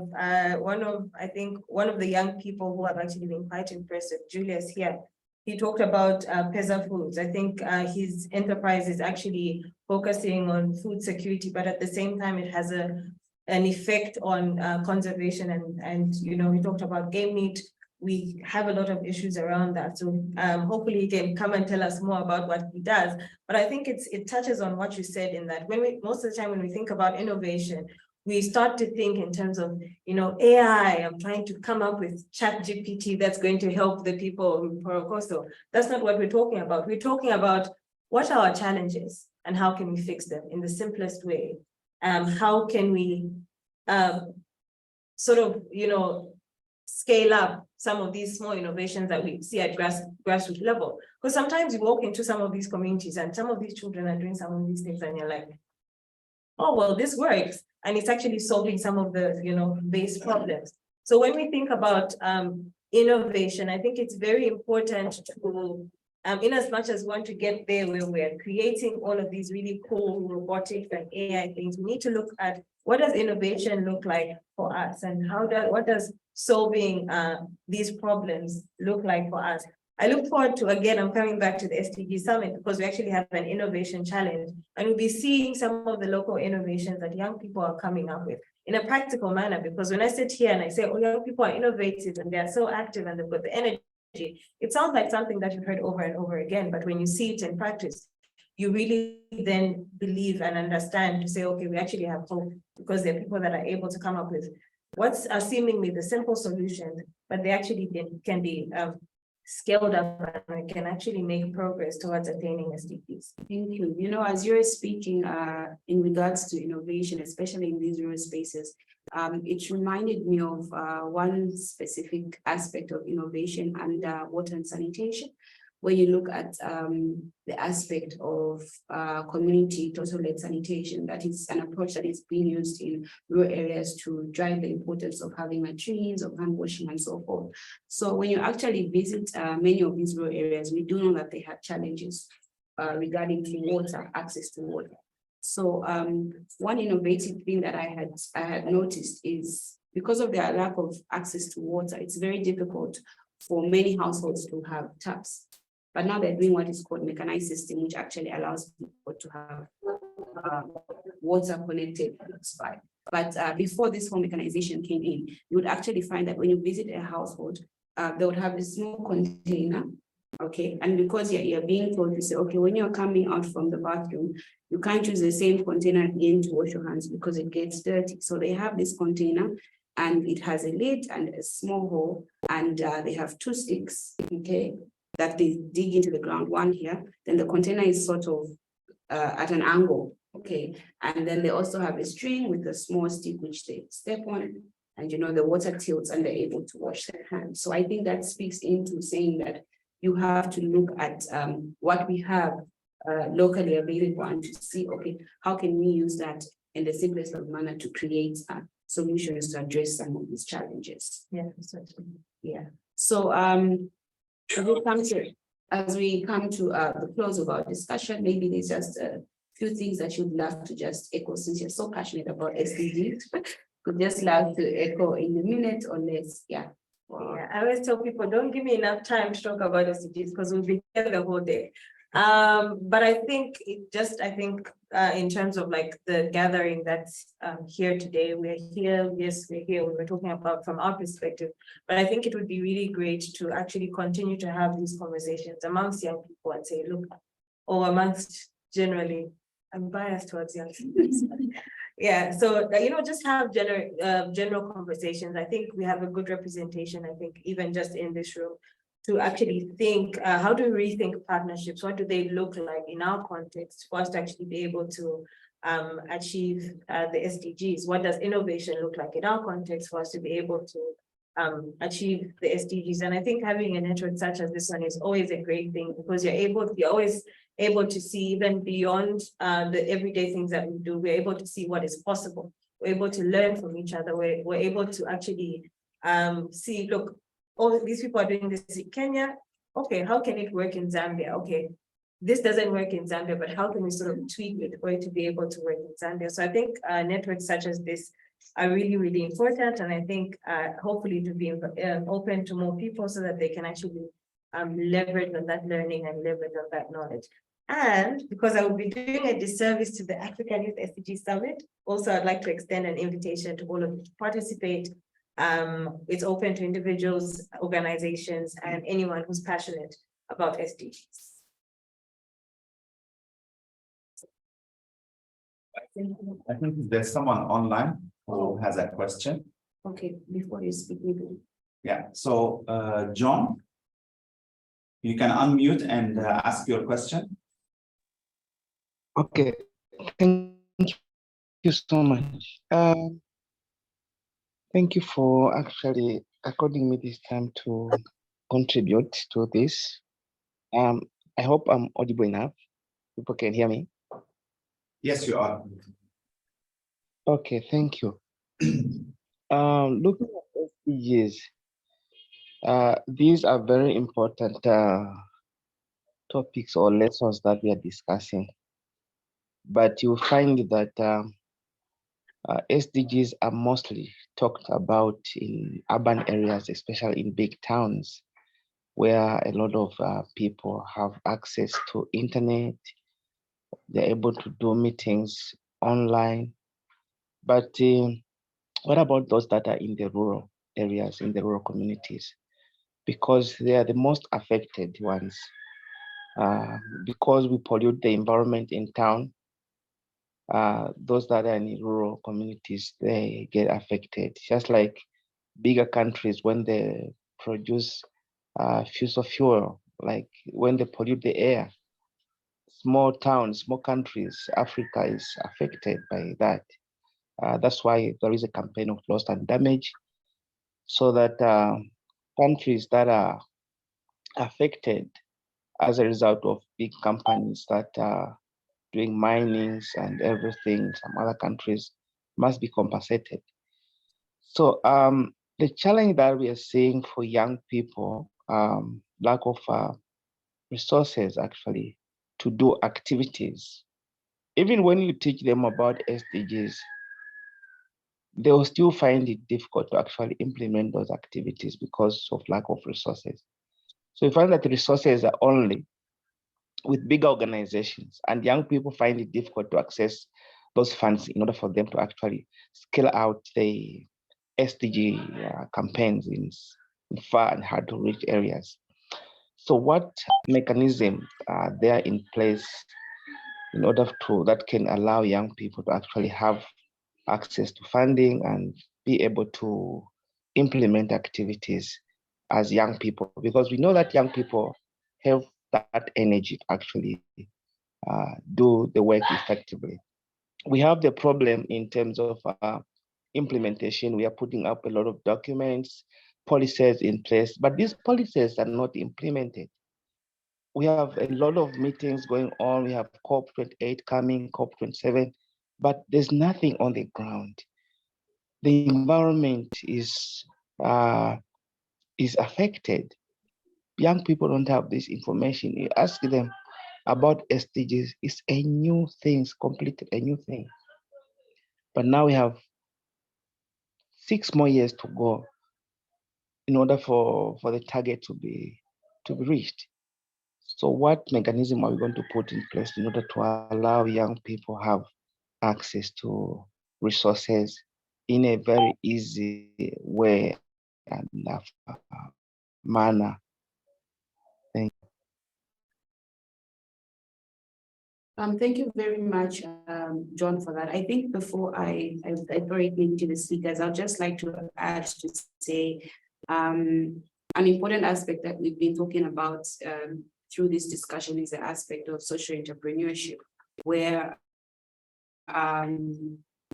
one of the young people who have actually been quite impressive, Julius here. He talked about Pesa Foods. I think his enterprise is actually focusing on food security, but at the same time, it has an effect on conservation. And you know, we talked about game meat. We have a lot of issues around that. So hopefully he can come and tell us more about what he does. But I think it touches on what you said in that most of the time when we think about innovation, we start to think in terms of, you know, AI, I'm trying to come up with ChatGPT that's going to help the people in Porokoso. That's not what we're talking about. We're talking about what are our challenges and how can we fix them in the simplest way? How can we sort of, you know, scale up some of these small innovations that we see at grassroots level? Because sometimes you walk into some of these communities and some of these children are doing some of these things and you're like, oh, well, this works. And it's actually solving some of the, you know, base problems. So when we think about innovation, I think it's very important to, in as much as we want to get there where we're creating all of these really cool robotics and AI things, we need to look at what does innovation look like for us and what does solving these problems look like for us. I look forward to, again, I'm coming back to the SDG Summit because we actually have an innovation challenge and we'll be seeing some of the local innovations that young people are coming up with in a practical manner. Because when I sit here and I say, oh, young people are innovative and they're so active and they've got the energy, it sounds like something that you've heard over and over again. But when you see it in practice, you really then believe and understand to say, okay, we actually have hope because there are people that are able to come up with what's seemingly the simple solutions, but they actually can be scaled up and can actually make progress towards attaining SDGs. Thank you. You know, as you're speaking in regards to innovation, especially in these rural spaces, it reminded me of one specific aspect of innovation under water and sanitation, where you look at the aspect of community total-led sanitation. That is an approach that is being used in rural areas to drive the importance of having latrines, of hand washing, and so forth. So when you actually visit many of these rural areas, we do know that they have challenges regarding clean water, access to water. So one innovative thing that I had noticed is because of their lack of access to water, it's very difficult for many households to have taps. But now they're doing what is called mechanized system, which actually allows people to have water connected. But before this whole mechanization came in, you would actually find that when you visit a household, they would have a small container, okay? And because you're being told to say, okay, when you're coming out from the bathroom, you can't use the same container again to wash your hands because it gets dirty. So they have this container and it has a lid and a small hole, and they have two sticks, okay, that they dig into the ground, one here, then the container is sort of at an angle, okay? And then they also have a string with a small stick which they step on, and you know, the water tilts and they're able to wash their hands. So I think that speaks into saying that you have to look at what we have locally available and to see, okay, how can we use that in the simplest of manner to create solutions to address some of these challenges. Yeah, certainly. Yeah. So as we come to the close of our discussion, maybe there's just a few things that you'd love to just echo since you're so passionate about SDGs. Could just love to echo in a minute or less. Yeah. Yeah, I always tell people, don't give me enough time to talk about SDGs because we'll be here the whole day. But I think in terms of like the gathering that's here today, we're here, yes, we're here, we were talking about from our perspective, but I think it would be really great to actually continue to have these conversations amongst young people and say, look, or amongst generally, I'm biased towards young people. Yeah, so just have general conversations. I think we have a good representation. I think even just in this room to actually think, how do we rethink partnerships? What do they look like in our context for us to actually be able to achieve the SDGs? What does innovation look like in our context for us to be able to achieve the SDGs? And I think having a network such as this one is always a great thing because you're always able to see even beyond the everyday things that we do. We're able to see what is possible. We're able to learn from each other. We're able to actually see, look, all these people are doing this in Kenya. Okay, how can it work in Zambia? Okay, this doesn't work in Zambia, but how can we sort of tweak it for it to be able to work in Zambia? So I think networks such as this are really, really important. And I think hopefully to be open to more people so that they can actually leverage on that learning and leverage on that knowledge. And because I will be doing a disservice to the African Youth SDG Summit, also I'd like to extend an invitation to all of you to participate. It's open to individuals, organizations, and anyone who's passionate about SDGs. I think there's someone online who has a question. Okay, before you speak, maybe. Yeah, so John, you can unmute and ask your question. Okay, thank you so much. Thank you for actually according me this time to contribute to this. I hope I'm audible enough. People can hear me. Yes, you are. Okay, thank you. Looking at SDGs, these are very important topics or lessons that we are discussing. But you find that SDGs are mostly talked about in urban areas, especially in big towns, where a lot of people have access to internet. They're able to do meetings online. But what about those that are in the rural areas, in the rural communities? Because they are the most affected ones. Because we pollute the environment in town, those that are in rural communities, they get affected. Just like bigger countries, when they produce fossil fuel, like when they pollute the air, small towns, small countries, Africa is affected by that. That's why there is a campaign of loss and damage, so that countries that are affected as a result of big companies that are doing minings and everything, some other countries must be compensated. So the challenge that we are seeing for young people, lack of resources actually to do activities. Even when you teach them about SDGs, they will still find it difficult to actually implement those activities because of lack of resources. So you find that the resources are only with bigger organizations, and young people find it difficult to access those funds in order for them to actually scale out the SDG campaigns in far and hard to reach areas. So what mechanisms are there in place in order to that can allow young people to actually have access to funding and be able to implement activities as young people? Because we know that young people have that energy to actually do the work effectively. We have the problem in terms of implementation. We are putting up a lot of documents, policies in place, but these policies are not implemented. We have a lot of meetings going on. We have COP28 coming, COP27, but there's nothing on the ground. The environment is affected. Young people don't have this information. You ask them about SDGs, it's a new thing, it's completely a new thing. But now we have 6 more years to go in order for the target to be reached. So what mechanism are we going to put in place in order to allow young people have access to resources in a very easy way and manner? Thank you very much, John, for that. I think before I throw it into the speakers, I'd just like to add to say an important aspect that we've been talking about through this discussion is the aspect of social entrepreneurship, where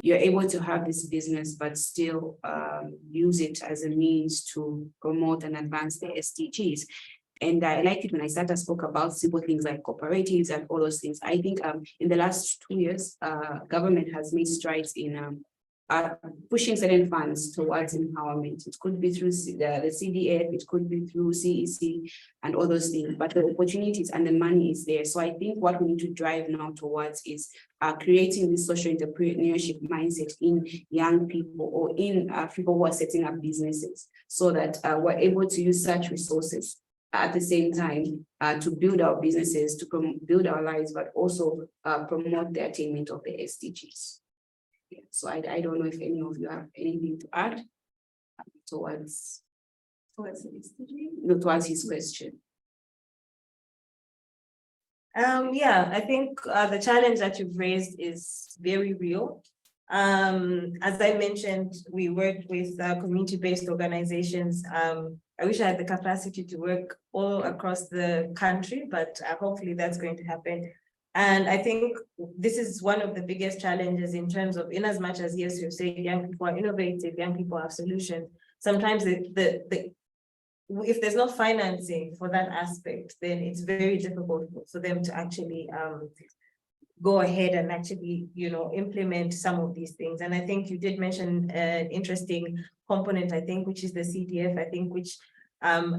you're able to have this business, but still use it as a means to promote and advance the SDGs. And I liked it when I started spoke about simple things like cooperatives and all those things. I think in the last 2 years, government has made strides in pushing certain funds towards empowerment. It could be through the CDF, it could be through CEC and all those things, but the opportunities and the money is there. So I think what we need to drive now towards is creating this social entrepreneurship mindset in young people or in people who are setting up businesses, so that we're able to use such resources at the same time to build our businesses, to build our lives, but also promote the attainment of the SDGs. Yeah, so I don't know if any of you have anything to add towards the SDG? No, towards his question. Yeah, I think the challenge that you've raised is very real. As I mentioned, we work with community-based organizations. I wish I had the capacity to work all across the country, but hopefully that's going to happen. And I think this is one of the biggest challenges in terms of, in as much as, yes, you say young people are innovative, young people have solutions. Sometimes if there's no financing for that aspect, then it's very difficult for them to actually go ahead and actually, implement some of these things. And I think you did mention an interesting component, I think, which is the CDF, I think, which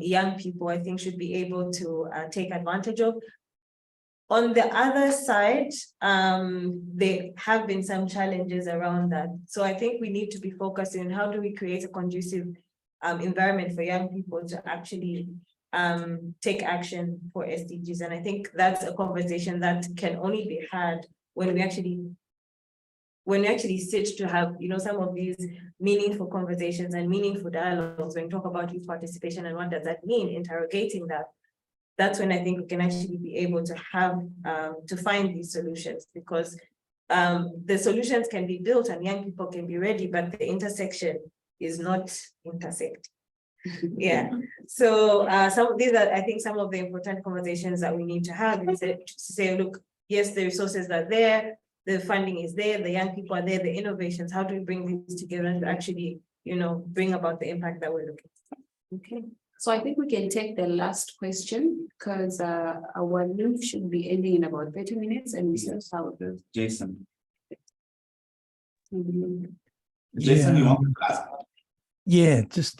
young people, I think, should be able to take advantage of. On the other side, there have been some challenges around that. So I think we need to be focusing on how do we create a conducive environment for young people to actually take action for SDGs. And I think that's a conversation that can only be had when we actually sit to have, some of these meaningful conversations and meaningful dialogues. When we talk about youth participation and what does that mean, interrogating that, that's when I think we can actually be able to have, to find these solutions, because the solutions can be built and young people can be ready, but the intersection is not intersect. Yeah, so these are, I think, some of the important conversations that we need to have, is to say, look, yes, the resources are there, the funding is there, the young people are there, the innovations, how do we bring these together to actually, bring about the impact that we're looking for? Okay, so I think we can take the last question, because our loop should be ending in about 30 minutes, and we still have Jason. Jason, you want to ask? Yeah, just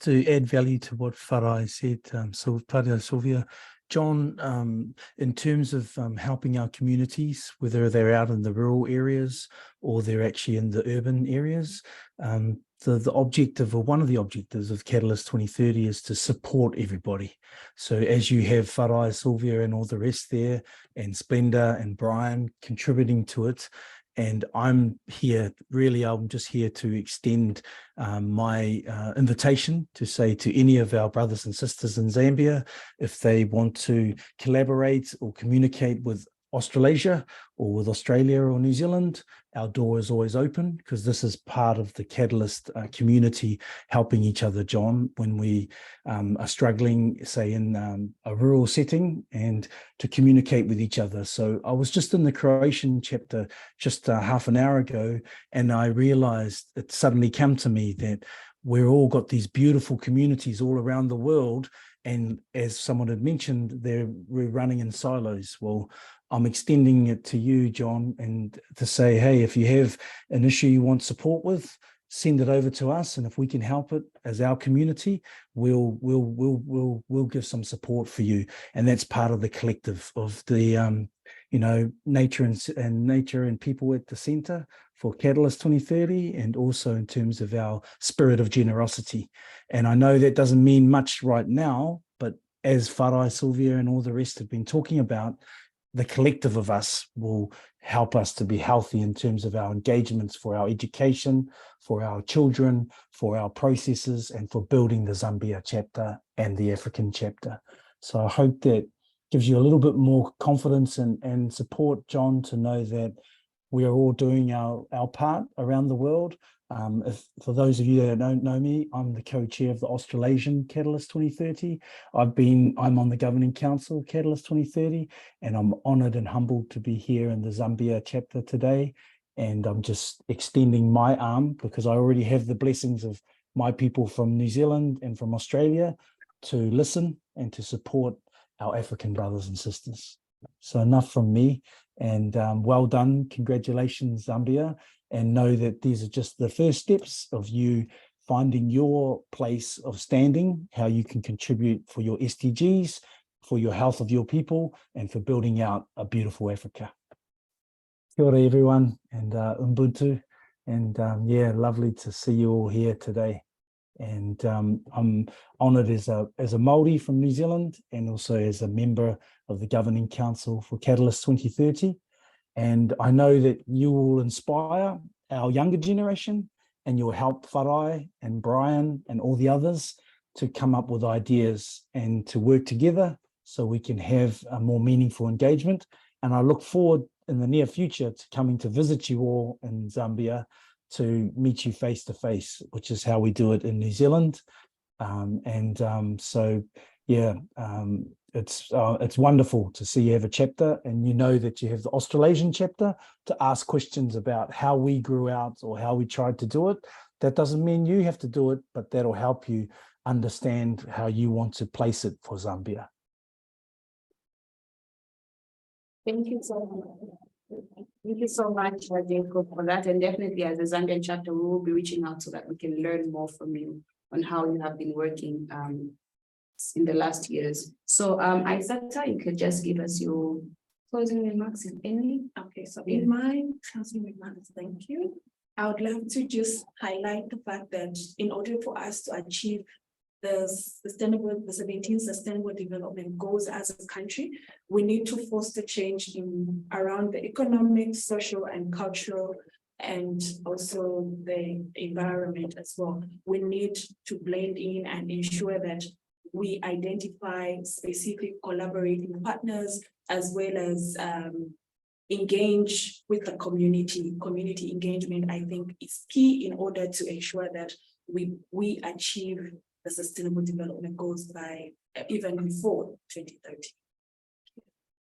to add value to what Farai said, Sylvia, John, in terms of helping our communities, whether they're out in the rural areas or they're actually in the urban areas, the objective, or one of the objectives of Catalyst 2030, is to support everybody. So as you have Farai, Sylvia and all the rest there, and Splenda and Brian contributing to it, and I'm just here to extend my invitation to say to any of our brothers and sisters in Zambia, if they want to collaborate or communicate with Australasia or with Australia or New Zealand, our door is always open, because this is part of the Catalyst community helping each other, John, when we are struggling, say, in a rural setting, and to communicate with each other. So I was just in the Croatian chapter just half an hour ago, and I realized, it suddenly came to me that we're all got these beautiful communities all around the world, and as someone had mentioned, we're running in silos. Well, I'm extending it to you, John, and to say, hey, if you have an issue you want support with, send it over to us, and if we can help it as our community, we'll give some support for you. And that's part of the collective of the nature and people at the center for Catalyst 2030, and also in terms of our spirit of generosity. And I know that doesn't mean much right now, but as Farai, Sylvia, and all the rest have been talking about, the collective of us will help us to be healthy in terms of our engagements for our education, for our children, for our processes, and for building the Zambia chapter and the African chapter. So I hope that gives you a little bit more confidence and support, John, to know that we are all doing our part around the world. For those of you that don't know me, I'm the co-chair of the Australasian Catalyst 2030. I'm on the governing council of Catalyst 2030, and I'm honoured and humbled to be here in the Zambia chapter today. And I'm just extending my arm, because I already have the blessings of my people from New Zealand and from Australia to listen and to support our African brothers and sisters. So enough from me, and well done. Congratulations, Zambia. And know that these are just the first steps of you finding your place of standing, how you can contribute for your SDGs, for your health of your people, and for building out a beautiful Africa. Kia ora, everyone, and Ubuntu. And yeah, lovely to see you all here today. And I'm honoured as a Māori from New Zealand, and also as a member of the Governing Council for Catalyst 2030. And I know that you will inspire our younger generation, and you'll help Farai and Brian and all the others to come up with ideas and to work together so we can have a more meaningful engagement. And I look forward in the near future to coming to visit you all in Zambia, to meet you face to face, which is how we do it in New Zealand. So yeah, it's wonderful to see you have a chapter, and you know that you have the Australasian chapter to ask questions about how we grew out or how we tried to do it. That doesn't mean you have to do it, but that'll help you understand how you want to place it for Zambia. Thank you so much. Thank you so much, Jacob, for that. And definitely as a Zambian chapter, we will be reaching out so that we can learn more from you on how you have been working in the last years. So Isata, you could just give us your closing remarks, if any. Okay, so in my closing remarks, thank you. I would love to just highlight the fact that in order for us to achieve the 17 Sustainable Development Goals as a country, we need to foster change around the economic, social, and cultural, and also the environment as well. We need to blend in and ensure that we identify specific collaborating partners, as well as engage with the community. Community engagement, I think, is key in order to ensure that we achieve the Sustainable Development Goals by even before 2030.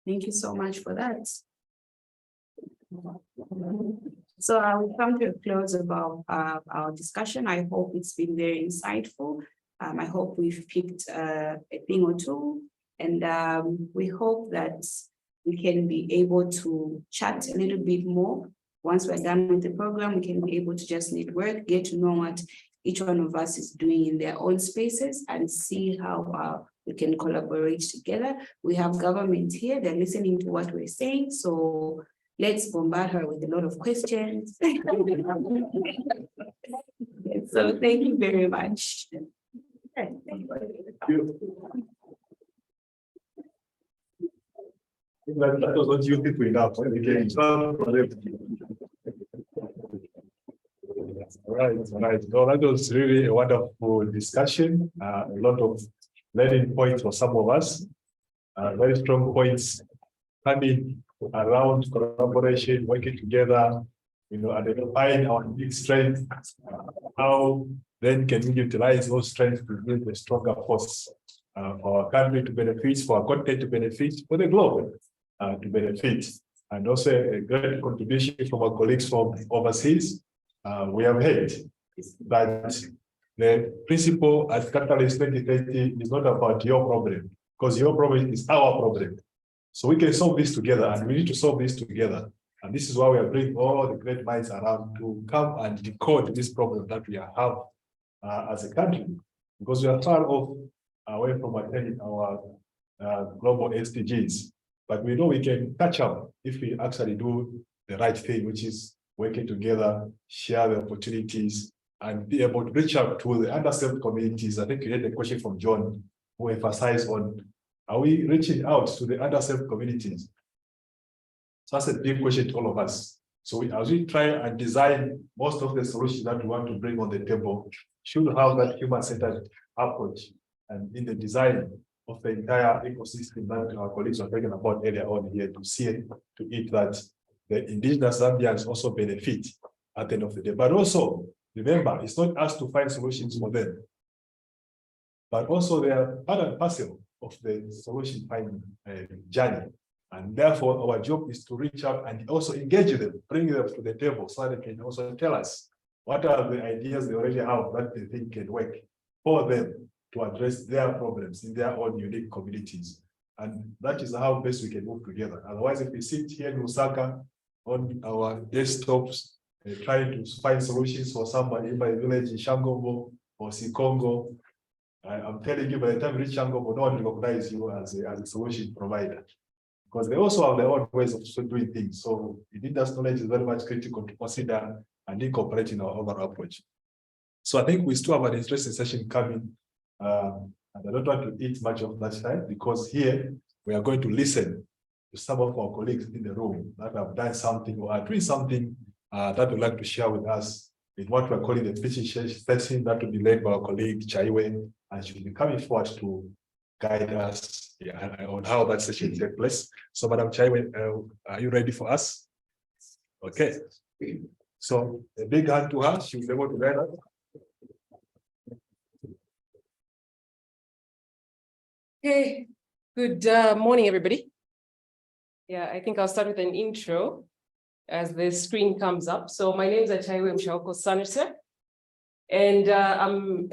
Thank you so much for that. So I will come to a close of our discussion. I hope it's been very insightful. I hope we've picked a thing or two, and we hope that we can be able to chat a little bit more. Once we're done with the program, we can be able to just network, get to know what each one of us is doing in their own spaces, and see how we can collaborate together. We have government here, they're listening to what we're saying, so let's bombard her with a lot of questions. So thank you very much. Thank you. That was not useful enough. Right. So that was really a wonderful discussion. A lot of learning points for some of us. Very strong points coming around collaboration, working together, identifying our big strengths. How then can we utilize those strengths to build a stronger force for our country to benefit, for our continent to benefit, for the globe to benefit. And also a great contribution from our colleagues from overseas. We have heard that the principle at Catalyst 2030 is not about your problem, because your problem is our problem. So we can solve this together, and we need to solve this together. And this is why we are bringing all the great minds around to come and decode this problem that we have as a country, because we are far off away from attaining our global SDGs. But we know we can catch up if we actually do the right thing, which is working together, share the opportunities, and be able to reach out to the underserved communities. I think you had a question from John, who emphasized on, are we reaching out to the underserved communities? So that's a big question to all of us. So as we try and design most of the solutions that we want to bring on the table, should have that human-centered approach. And in the design of the entire ecosystem that our colleagues are talking about earlier on here, to see it, to eat that the indigenous Zambians also benefit at the end of the day. But also, remember, it's not us to find solutions for them, but also they are part and parcel of the solution finding journey. And therefore, our job is to reach out and also engage them, bring them to the table so they can also tell us what are the ideas they already have that they think can work for them to address their problems in their own unique communities. And that is how best we can move together. Otherwise, if we sit here in Lusaka on our desktops, trying to find solutions for somebody in my village in Shangobo or Sikongo, I'm telling you, by the time you reach Shangobo, no one will recognize you as a solution provider, because they also have their own ways of doing things. So indigenous knowledge is very much critical to consider and incorporate in our overall approach. So I think we still have an interesting session coming. And I don't want to eat much of that time, because here we are going to listen to some of our colleagues in the room that have done something or are doing something that would like to share with us in what we're calling the pitching session that will be led by our colleague Chaiwe, and she will be coming forward to guide us on how that session will take place. So Madam Chaiwe, are you ready for us? Okay. So a big hand to her, she will be able to guide us. Okay, good morning, everybody. Yeah, I think I'll start with an intro as the screen comes up. So my name is Achaiwe Mshawoko Sanderson, and I'm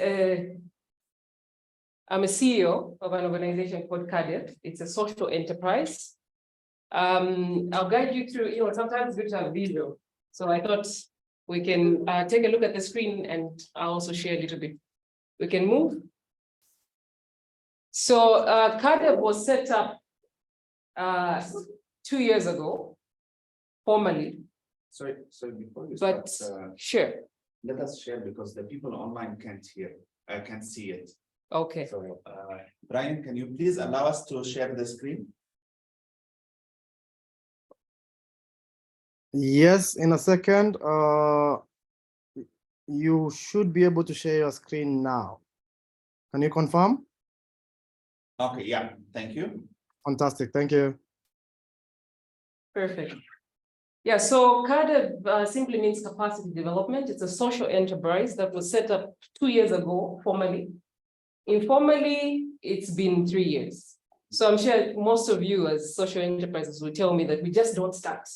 a CEO of an organization called CADEF. It's a social enterprise. I'll guide you through, sometimes it's good to have video. So I thought we can take a look at the screen and I'll also share a little bit. We can move. So CADEF was set up 2 years ago, formally. Sorry, before you But start, sure. let us share, because the people online can't hear, can't see it. Okay. So Brian, can you please allow us to share the screen? Yes, in a second. You should be able to share your screen now. Can you confirm? Okay, yeah, thank you. Fantastic, thank you. Perfect. Yeah, so CADEF simply means capacity development. It's a social enterprise that was set up 2 years ago, formally. Informally, it's been 3 years. So I'm sure most of you as social enterprises will tell me that we just don't start.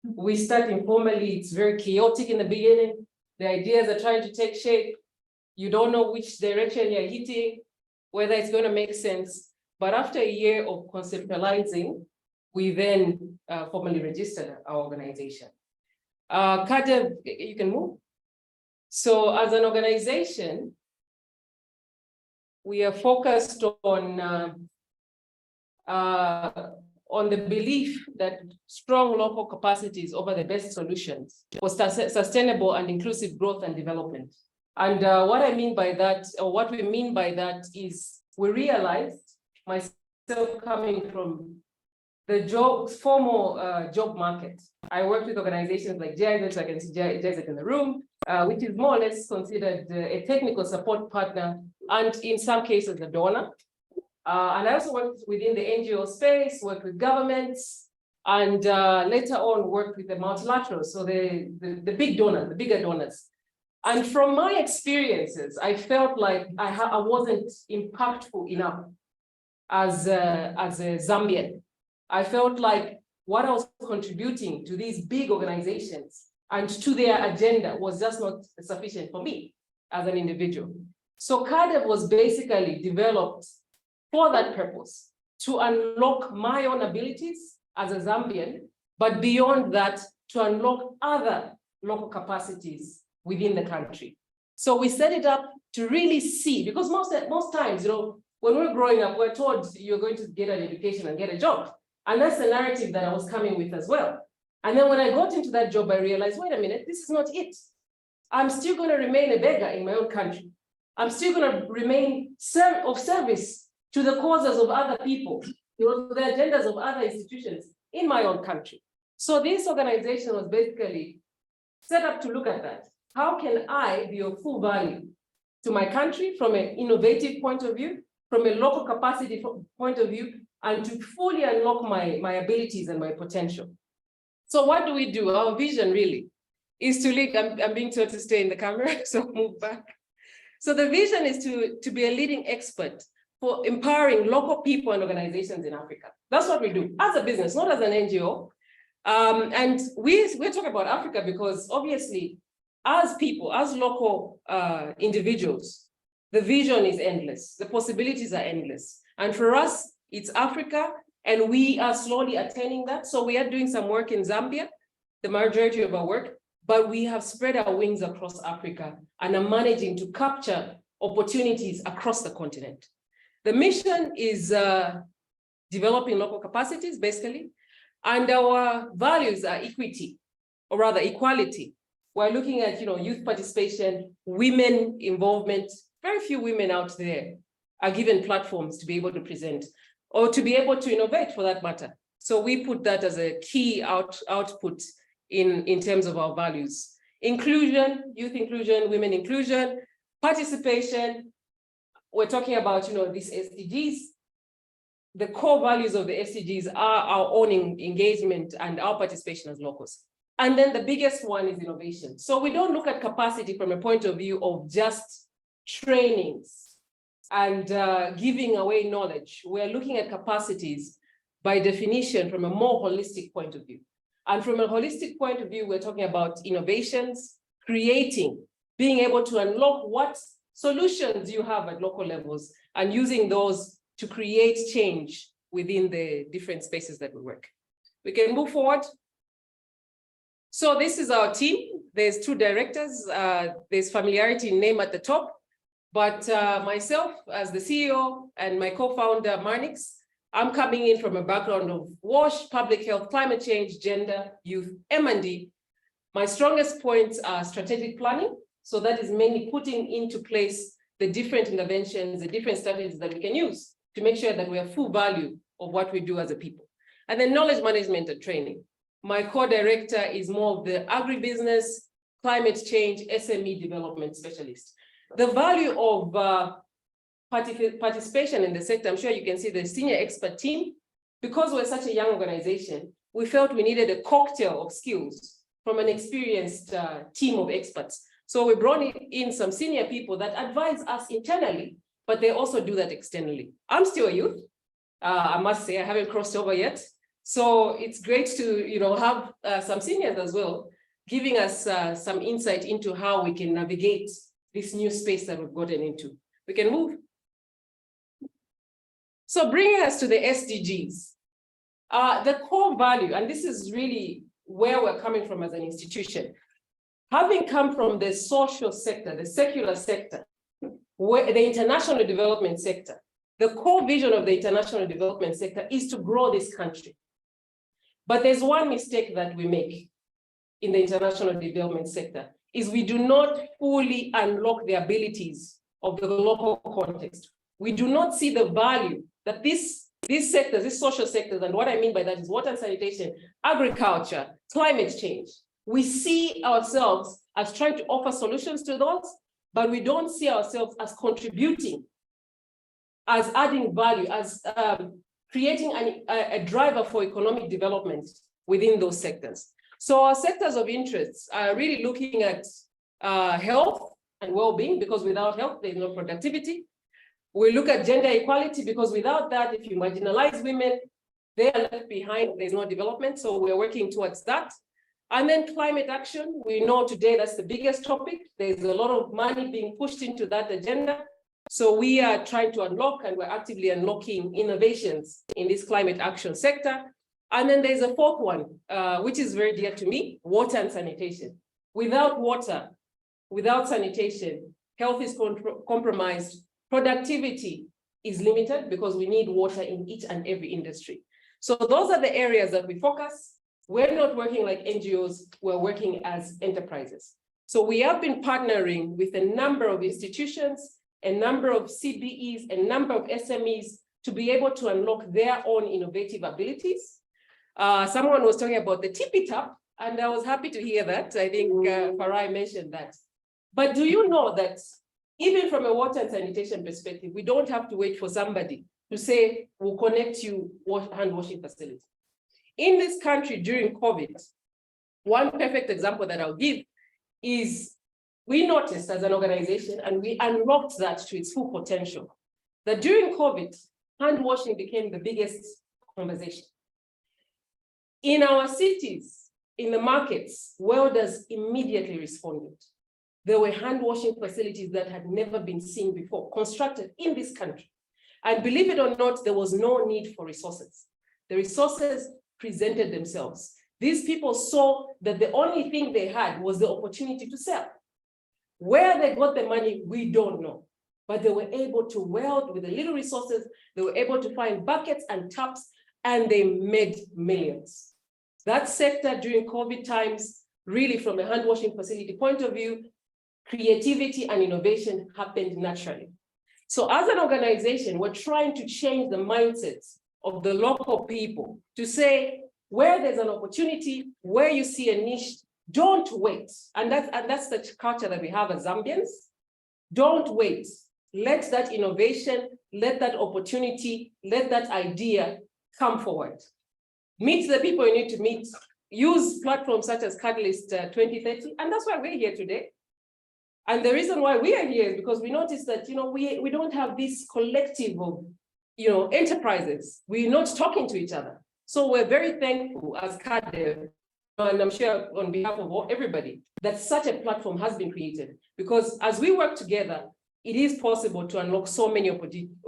We start informally, it's very chaotic in the beginning. The ideas are trying to take shape. You don't know which direction you're hitting, whether it's going to make sense. But after a year of conceptualizing, we then formally registered our organization. CADEF, you can move. So as an organization, we are focused on the belief that strong local capacities offer the best solutions for sustainable and inclusive growth and development. And what I mean by that, or what we mean by that, is we realized, myself coming from the formal job market, I worked with organizations like GIZ, I can see GIZ in the room, which is more or less considered a technical support partner, and in some cases a donor. And I also worked within the NGO space, worked with governments, and later on worked with the multilaterals, so the big donors, the bigger donors. And from my experiences, I felt like I wasn't impactful enough as a Zambian. I felt like what I was contributing to these big organizations and to their agenda was just not sufficient for me as an individual. So CADEF was basically developed for that purpose, to unlock my own abilities as a Zambian, but beyond that, to unlock other local capacities within the country. So we set it up to really see, because most times, when we're growing up, we're told you're going to get an education and get a job. And that's the narrative that I was coming with as well. And then when I got into that job, I realized, wait a minute, this is not it. I'm still going to remain a beggar in my own country. I'm still going to remain of service to the causes of other people, to the agendas of other institutions in my own country. So this organization was basically set up to look at that. How can I be of full value to my country from an innovative point of view, from a local capacity point of view, and to fully unlock my abilities and my potential? So what do we do? Our vision really is to lead. I'm being told to stay in the camera, so move back. So the vision is to be a leading expert for empowering local people and organizations in Africa. That's what we do as a business, not as an NGO. And we're talking about Africa because obviously, as people, as local individuals, the vision is endless. The possibilities are endless. And for us, it's Africa, and we are slowly attaining that. So we are doing some work in Zambia, the majority of our work, but we have spread our wings across Africa and are managing to capture opportunities across the continent. The mission is developing local capacities, basically, and our values are equity, or rather equality. We're looking at youth participation, women involvement. Very few women out there are given platforms to be able to present or to be able to innovate for that matter. So we put that as a key output in terms of our values. Inclusion, youth inclusion, women inclusion, participation. We're talking about these SDGs. The core values of the SDGs are our own engagement and our participation as locals. And then the biggest one is innovation. So we don't look at capacity from a point of view of just trainings and giving away knowledge. We're looking at capacities by definition from a more holistic point of view. And from a holistic point of view, we're talking about innovations, creating, being able to unlock what solutions you have at local levels and using those to create change within the different spaces that we work. We can move forward. So this is our team. There's 2 directors. There's familiarity in name at the top, but myself as the CEO and my co-founder Marnix, I'm coming in from a background of WASH, public health, climate change, gender, youth, M&D. My strongest points are strategic planning. So that is mainly putting into place the different interventions, the different strategies that we can use to make sure that we have full value of what we do as a people. And then knowledge management and training. My co-director is more of the agribusiness, climate change, SME development specialist. The value of participation in the sector, I'm sure you can see the senior expert team. Because we're such a young organization, we felt we needed a cocktail of skills from an experienced team of experts. So we brought in some senior people that advise us internally, but they also do that externally. I'm still a youth. I must say, I haven't crossed over yet. So it's great to have some seniors as well, giving us some insight into how we can navigate this new space that we've gotten into. We can move. So bringing us to the SDGs, the core value, and this is really where we're coming from as an institution. Having come from the social sector, the secular sector, where the international development sector, the core vision of the international development sector is to grow this country. But there's one mistake that we make in the international development sector, is we do not fully unlock the abilities of the local context. We do not see the value that these sectors, these social sectors, and what I mean by that is water and sanitation, agriculture, climate change. We see ourselves as trying to offer solutions to those, but we don't see ourselves as contributing, as adding value, as creating a driver for economic development within those sectors. So our sectors of interest are really looking at health and well-being, because without health, there's no productivity. We look at gender equality, because without that, if you marginalize women, they are left behind, there's no development. So we're working towards that. And then climate action, we know today that's the biggest topic. There's a lot of money being pushed into that agenda. So we are trying to unlock, and we're actively unlocking innovations in this climate action sector. And then there's a 4th one, which is very dear to me, water and sanitation. Without water, without sanitation, health is compromised, productivity is limited, because we need water in each and every industry. So those are the areas that we focus. We're not working like NGOs, we're working as enterprises. So we have been partnering with a number of institutions, a number of CBEs, a number of SMEs to be able to unlock their own innovative abilities. Someone was talking about the tippy tap, and I was happy to hear that. I think Farai mentioned that. But do you know that even from a water and sanitation perspective, we don't have to wait for somebody to say, we'll connect you hand washing facility. In this country during COVID, one perfect example that I'll give is we noticed as an organization, and we unlocked that to its full potential, that during COVID, hand washing became the biggest conversation. In our cities, in the markets, welders immediately responded. There were hand washing facilities that had never been seen before, constructed in this country. And believe it or not, there was no need for resources. The resources presented themselves. These people saw that the only thing they had was the opportunity to sell. Where they got the money, we don't know. But they were able to weld with the little resources. They were able to find buckets and taps, and they made millions. That sector during COVID times, really from a hand washing facility point of view, creativity and innovation happened naturally. So as an organization, we're trying to change the mindsets of the local people to say, where there's an opportunity, where you see a niche, don't wait. And that's the culture that we have as Zambians. Don't wait. Let that innovation, let that opportunity, let that idea come forward. Meet the people you need to meet. Use platforms such as Catalyst 2030, and that's why we're here today. And the reason why we are here is because we noticed that we don't have this collective of enterprises. We're not talking to each other. So we're very thankful as CADEV, and I'm sure on behalf of everybody, that such a platform has been created. Because as we work together, it is possible to unlock so many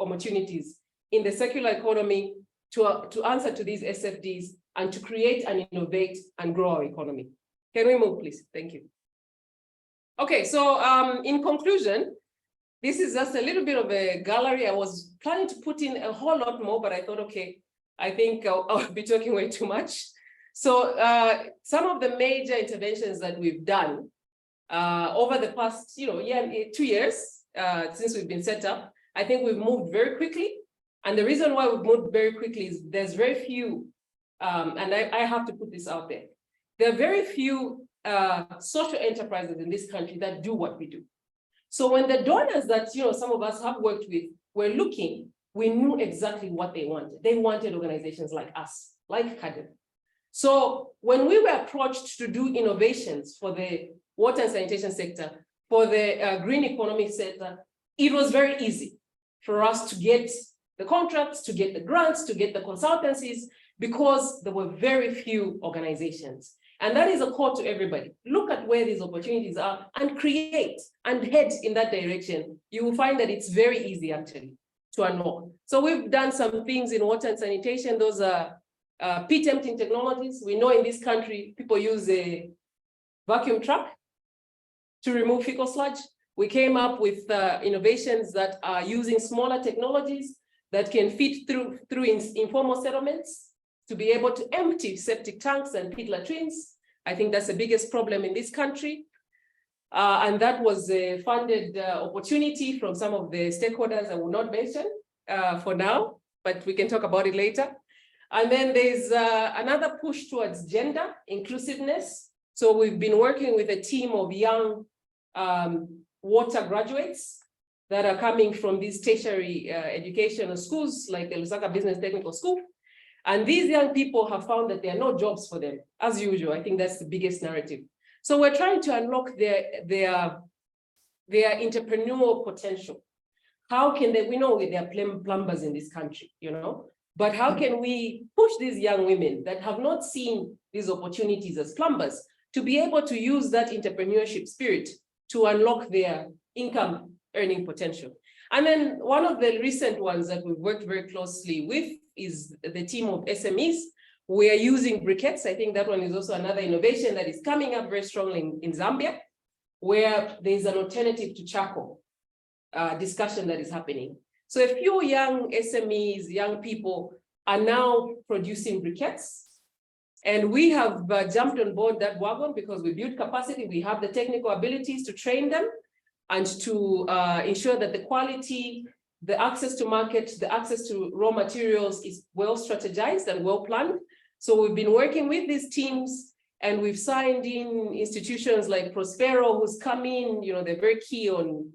opportunities in the circular economy to answer to these SFDs and to create and innovate and grow our economy. Can we move, please? Thank you. Okay, so in conclusion, this is just a little bit of a gallery. I was planning to put in a whole lot more, but I thought, okay, I think I'll be talking way too much. So some of the major interventions that we've done over the past 2 years since we've been set up, I think we've moved very quickly. And the reason why we've moved very quickly is there's very few, and I have to put this out there, there are very few social enterprises in this country that do what we do. So when the donors that some of us have worked with were looking, we knew exactly what they wanted. They wanted organizations like us, like CADEV. So when we were approached to do innovations for the water and sanitation sector, for the green economic sector, it was very easy for us to get the contracts, to get the grants, to get the consultancies, because there were very few organizations. And that is a call to everybody. Look at where these opportunities are and create and head in that direction. You will find that it's very easy actually to unlock. So we've done some things in water and sanitation. Those are pit emptying technologies. We know in this country, people use a vacuum truck to remove fecal sludge. We came up with innovations that are using smaller technologies that can fit through informal settlements to be able to empty septic tanks and pit latrines. I think that's the biggest problem in this country. And that was a funded opportunity from some of the stakeholders I will not mention for now, but we can talk about it later. And then there's another push towards gender inclusiveness. So we've been working with a team of young water graduates that are coming from these tertiary educational schools like the Lusaka Business Technical School. And these young people have found that there are no jobs for them, as usual. I think that's the biggest narrative. So we're trying to unlock their entrepreneurial potential. How can they, we know there are plumbers in this country, but how can we push these young women that have not seen these opportunities as plumbers to be able to use that entrepreneurship spirit to unlock their income earning potential? And then one of the recent ones that we've worked very closely with is the team of SMEs. We are using briquettes. I think that one is also another innovation that is coming up very strongly in Zambia, where there's an alternative to charcoal discussion that is happening. So a few young SMEs, young people are now producing briquettes. And we have jumped on board that wagon because we built capacity. We have the technical abilities to train them and to ensure that the quality, the access to market, the access to raw materials is well strategized and well planned. So we've been working with these teams, and we've signed in institutions like Prospero, who's come in, they're very key on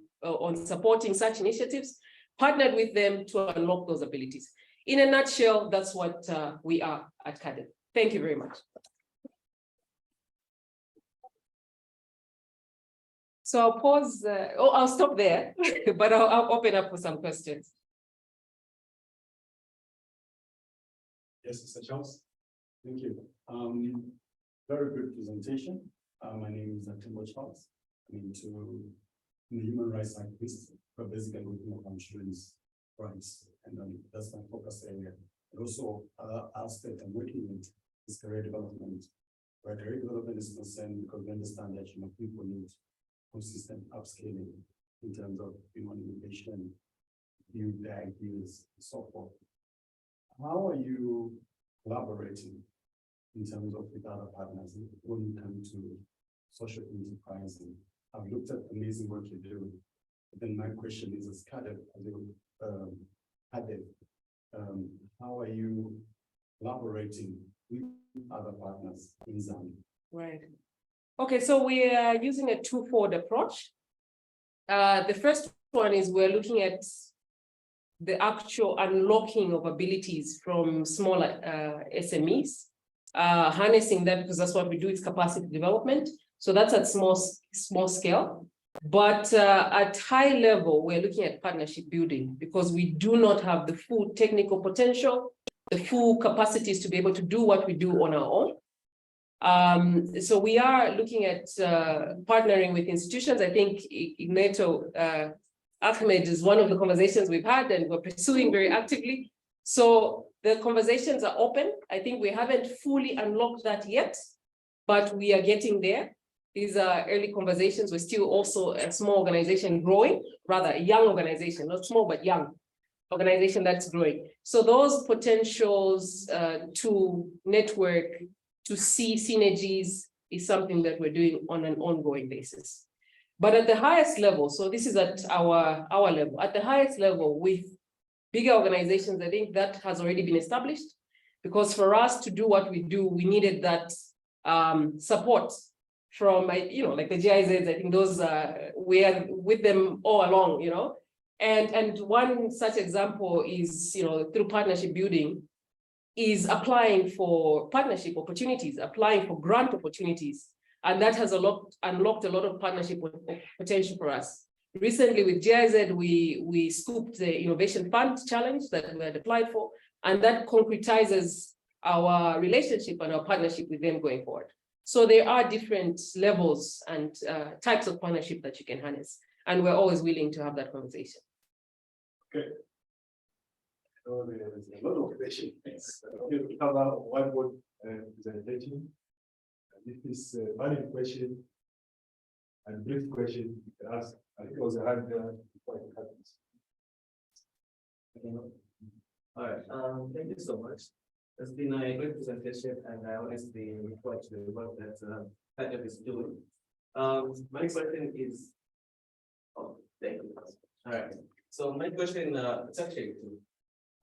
supporting such initiatives, partnered with them to unlock those abilities. In a nutshell, that's what we are at CADEP. Thank you very much. So I'll pause, I'll stop there, but I'll open up for some questions. Yes, Mr. Charles. Thank you. Very good presentation. My name is Timbo Charles. I'm a human rights activist, but basically working on children's rights, and that's my focus area. And also, aspect I'm working with is career development. Where career development is concerned, because we understand that people need consistent upscaling in terms of innovation, new ideas, and so forth. How are you collaborating in terms of with other partners when you come to social enterprising? I've looked at amazing work you do. But then my question is, as CADEP, how are you collaborating with other partners in Zambia? Right. Okay, so we are using a two-fold approach. The first one is we're looking at the actual unlocking of abilities from smaller SMEs, harnessing that, because that's what we do, it's capacity development. So that's at small scale. But at high level, we're looking at partnership building, because we do not have the full technical potential, the full capacities to be able to do what we do on our own. So we are looking at partnering with institutions. I think Ignato Ahmed is one of the conversations we've had, and we're pursuing very actively. So the conversations are open. I think we haven't fully unlocked that yet, but we are getting there. These are early conversations. We're still also a small organization growing, rather a young organization, not small, but young organization that's growing. So those potentials to network, to see synergies is something that we're doing on an ongoing basis. But at the highest level, so this is at our level, at the highest level with bigger organizations, I think that has already been established, because for us to do what we do, we needed that support from, like the GIZs. I think those we are with them all along, and one such example is, through partnership building, is applying for partnership opportunities, applying for grant opportunities. And that has unlocked a lot of partnership potential for us. Recently with GIZ, we scooped the Innovation Fund Challenge that we had applied for, and that concretizes our relationship and our partnership with them going forward. So there are different levels and types of partnership that you can harness, and we're always willing to have that conversation. Okay. So there's a lot of questions. We have a whiteboard presentation. This is a valid question and brief question you can ask. I think it was a hard before it happens. All right. Thank you so much. It's been a great presentation, and I honestly look forward to the work that CADEP is doing. My question is, thank you. All right. So my question, it's actually two.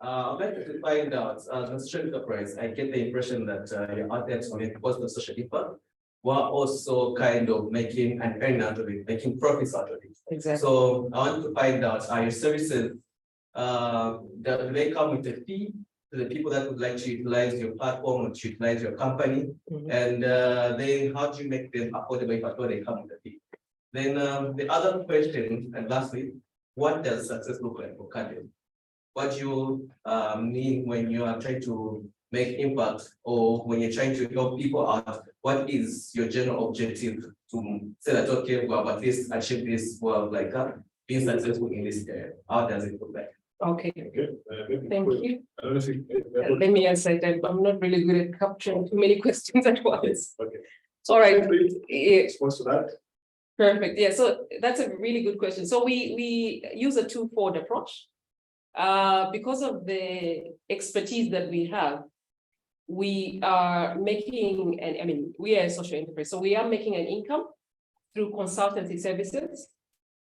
I'd like to find out the social enterprise. I get the impression that you're out there to make positive social impact, while also kind of making an earn out of it, making profits out of it. Exactly. So I want to find out, are your services, do they come with a fee to the people that would like to utilize your platform or to utilize your company? And then how do you make them affordable if at all they come with a fee? Then the other question, and lastly, what does success look like for CADEP? What do you mean when you are trying to make impact, or when you're trying to help people out? What is your general objective to say that, okay, well, at least achieve this, well, like being successful in this area? How does it look like? Okay. Thank you. Let me answer it. I'm not really good at capturing too many questions at once. Okay. All right. Response to that? Perfect. Yeah, so that's a really good question. So we use a two-fold approach. because of the expertise that we have, we are making, and I mean, we are a social enterprise, so we are making an income through consultancy services,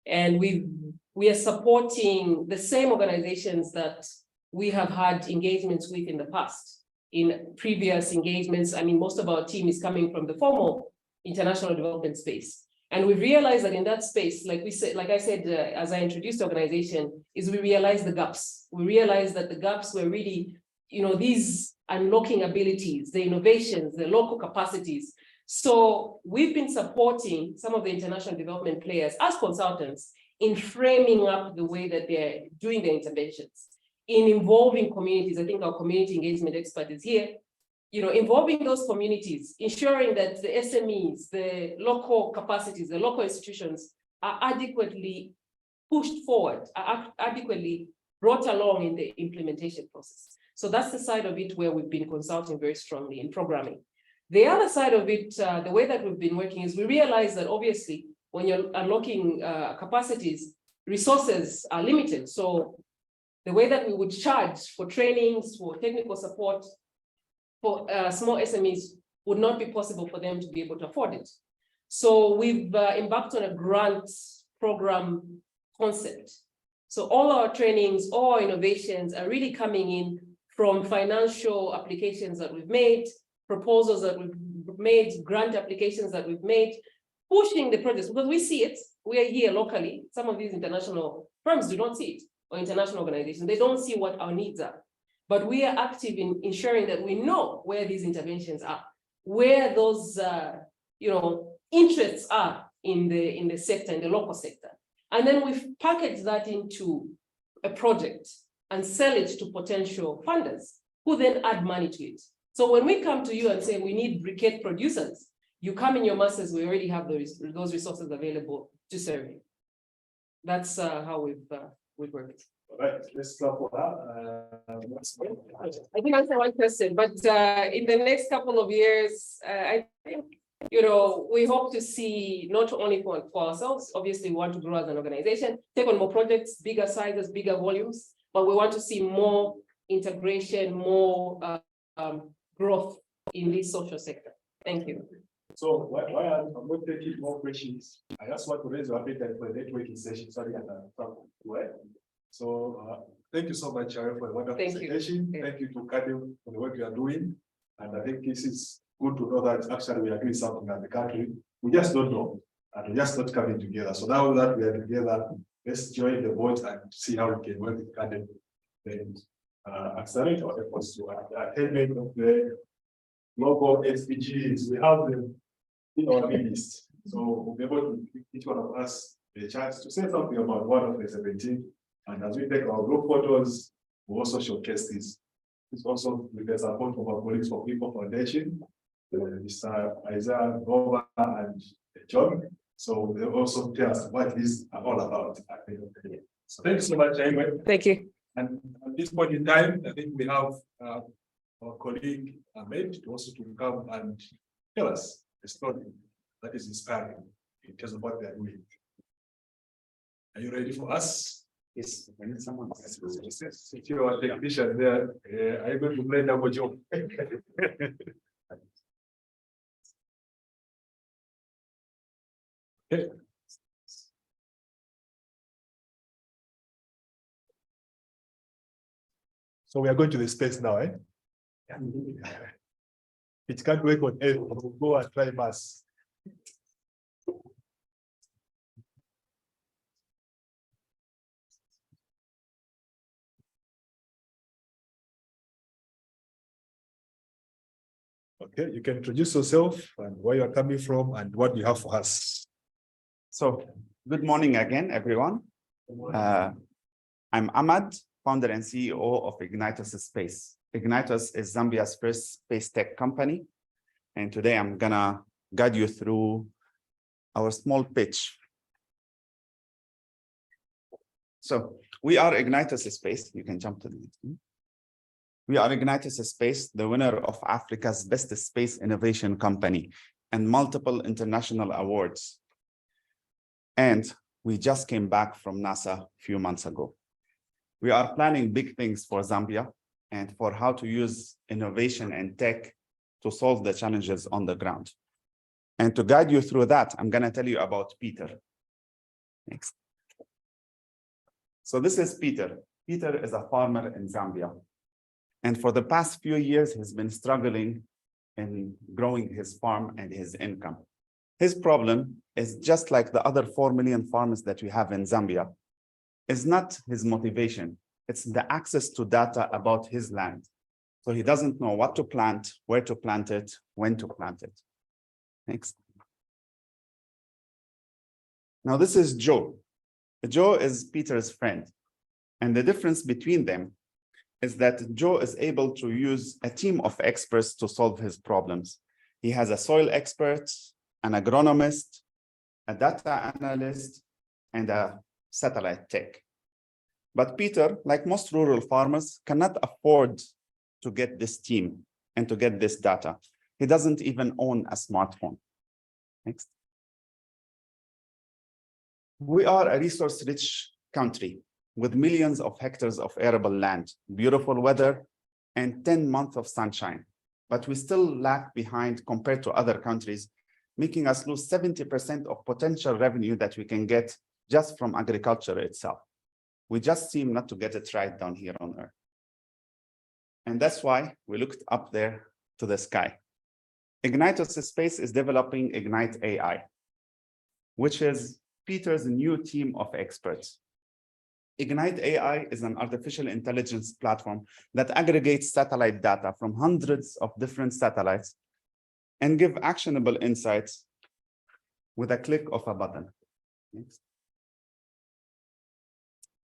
and we are supporting the same organizations that we have had engagements with in the past. In previous engagements, I mean, most of our team is coming from the formal international development space. And we realized that in that space, like I said, as I introduced the organization, is we realized the gaps. We realized that the gaps were really, these unlocking abilities, the innovations, the local capacities. So we've been supporting some of the international development players as consultants in framing up the way that they're doing their interventions, in involving communities. I think our community engagement expert is here, involving those communities, ensuring that the SMEs, the local capacities, the local institutions are adequately pushed forward, are adequately brought along in the implementation process. So that's the side of it where we've been consulting very strongly in programming. The other side of it, the way that we've been working is we realize that obviously when you're unlocking capacities, resources are limited. So the way that we would charge for trainings, for technical support, for small SMEs would not be possible for them to be able to afford it. So we've embarked on a grant program concept. So all our trainings, all our innovations are really coming in from financial applications that we've made, proposals that we've made, grant applications that we've made, pushing the projects because we see it. We are here locally. Some of these international firms do not see it, or international organizations. They don't see what our needs are. But we are active in ensuring that we know where these interventions are, where those interests are in the sector, in the local sector. And then we've packaged that into a project and sell it to potential funders who then add money to it. So when we come to you and say we need briquette producers, you come in your masses, we already have those resources available to serve you. That's how we've worked. All right, let's clap for that. I think answer one question, but in the next couple of years, I think, we hope to see not only for ourselves, obviously we want to grow as an organization, take on more projects, bigger sizes, bigger volumes, but we want to see more integration, more growth in this social sector. Thank you. So why I'm not taking more questions. I just want to raise your appetite for the networking session. Sorry, So thank you so much, Sharon, for the wonderful presentation. Thank you to Kadim for the work you are doing. And I think this is good to know that actually we are doing something at the country. We just don't know, and we're just not coming together. So now that we are together, let's join the boat and see how we can work with Kadim and accelerate our efforts to attainment of the global SDGs. We have them in our list. So we'll be able to give each one of us a chance to say something about one of the 17. And as we take our group photos, we also showcase this. This also with the support of our colleagues from People Foundation, Mr. Isaiah, Gova, and John. So they also tell us what these are all about. So thank you so much, anyway. Thank you. And at this point in time, I think we have our colleague Ahmed also to come and tell us a story that is inspiring in terms of what they are doing. Are you ready for us? Yes, I need someone. Since you are a technician there, are you going to play double job? Okay. So we are going to the space now, eh? Yeah. It can't work on Earth. We'll go and try Mars. Okay, you can introduce yourself and where you are coming from and what you have for us. So, good morning again, everyone. I'm Ahmad, founder and CEO of Ignitus Space. Ignitus is Zambia's first space tech company. And today I'm gonna guide you through our small pitch. So we are Ignitus Space. You can jump to the next one. We are Ignitus Space, the winner of Africa's Best Space Innovation Company and multiple international awards. And we just came back from NASA a few months ago. We are planning big things for Zambia and for how to use innovation and tech to solve the challenges on the ground. And to guide you through that, I'm going to tell you about Peter. Next. So this is Peter. Peter is a farmer in Zambia. And for the past few years, he's been struggling in growing his farm and his income. His problem is just like the other 4 million farmers that we have in Zambia. It's not his motivation. It's the access to data about his land. So he doesn't know what to plant, where to plant it, when to plant it. Next. Now this is Joe. Joe is Peter's friend. And the difference between them is that Joe is able to use a team of experts to solve his problems. He has a soil expert, an agronomist, a data analyst, and a satellite tech. But Peter, like most rural farmers, cannot afford to get this team and to get this data. He doesn't even own a smartphone. Next. We are a resource-rich country with millions of hectares of arable land, beautiful weather, and 10 months of sunshine. But we still lag behind compared to other countries, making us lose 70% of potential revenue that we can get just from agriculture itself. We just seem not to get it right down here on Earth. And that's why we looked up there to the sky. Ignitus Space is developing Ignite AI, which is Peter's new team of experts. Ignite AI is an artificial intelligence platform that aggregates satellite data from hundreds of different satellites and give actionable insights with a click of a button. Next.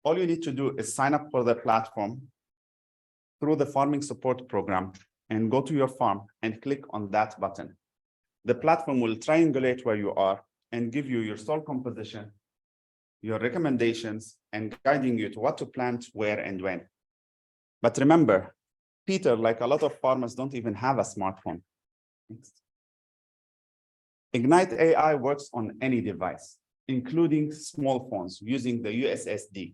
All you need to do is sign up for the platform through the farming support program and go to your farm and click on that button. The platform will triangulate where you are and give you your soil composition, your recommendations, and guiding you to what to plant, where, and when. But remember, Peter, like a lot of farmers, don't even have a smartphone. Next. Ignite AI works on any device, including small phones using the USSD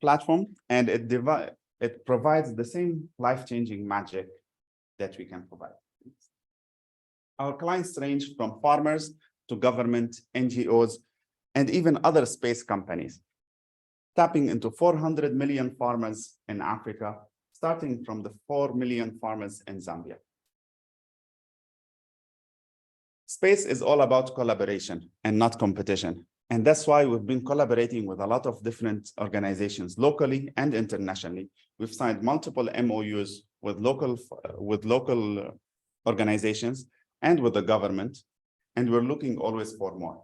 platform, and it provides the same life-changing magic that we can provide. Our clients range from farmers to government, NGOs, and even other space companies, tapping into 400 million farmers in Africa, starting from the 4 million farmers in Zambia. Space is all about collaboration and not competition. And that's why we've been collaborating with a lot of different organizations, locally and internationally. We've signed multiple MOUs with local organizations and with the government, and we're looking always for more.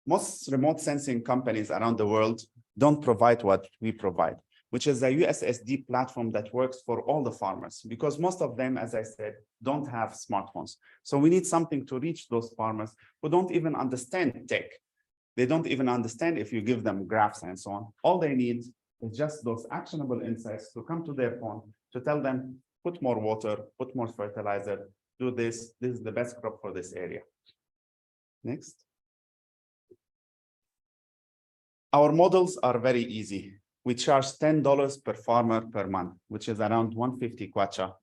Most remote sensing companies around the world don't provide what we provide, which is a USSD platform that works for all the farmers, because most of them, as I said, don't have smartphones. So we need something to reach those farmers who don't even understand tech. They don't even understand if you give them graphs and so on. All they need is just those actionable insights to come to their phone to tell them, put more water, put more fertilizer, do this. This is the best crop for this area. Next. Our models are very easy. We charge $10 per farmer per month, which is around 150 kwacha,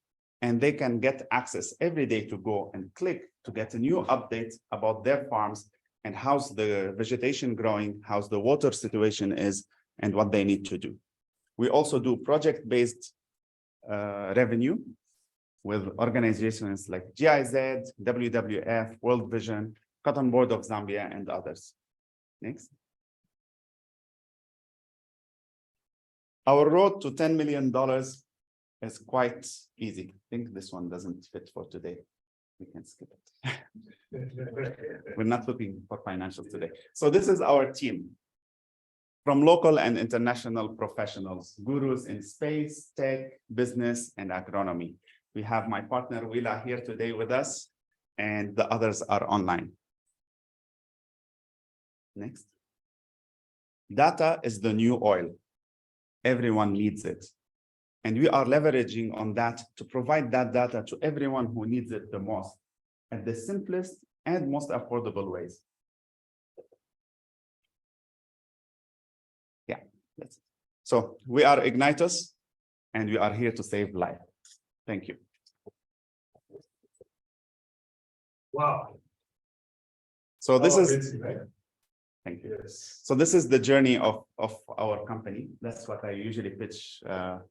and they can get access every day to go and click to get a new update about their farms and how's the vegetation growing, how's the water situation is, and what they need to do. We also do project-based revenue with organizations like GIZ, WWF, World Vision, Cotton Board of Zambia, and others. Next. Our road to $10 million is quite easy. I think this one doesn't fit for today. We can skip it. We're not looking for financials today. So this is our team from local and international professionals, gurus in space, tech, business, and agronomy. We have my partner Willa here today with us, and the others are online. Next. Data is the new oil. Everyone needs it. And we are leveraging on that to provide that data to everyone who needs it the most at the simplest and most affordable ways. So we are Igniters, and we are here to save life. Thank you. Wow. So this is, amazing, right? thank you. Yes. So this is the journey of our company. That's what I usually pitch on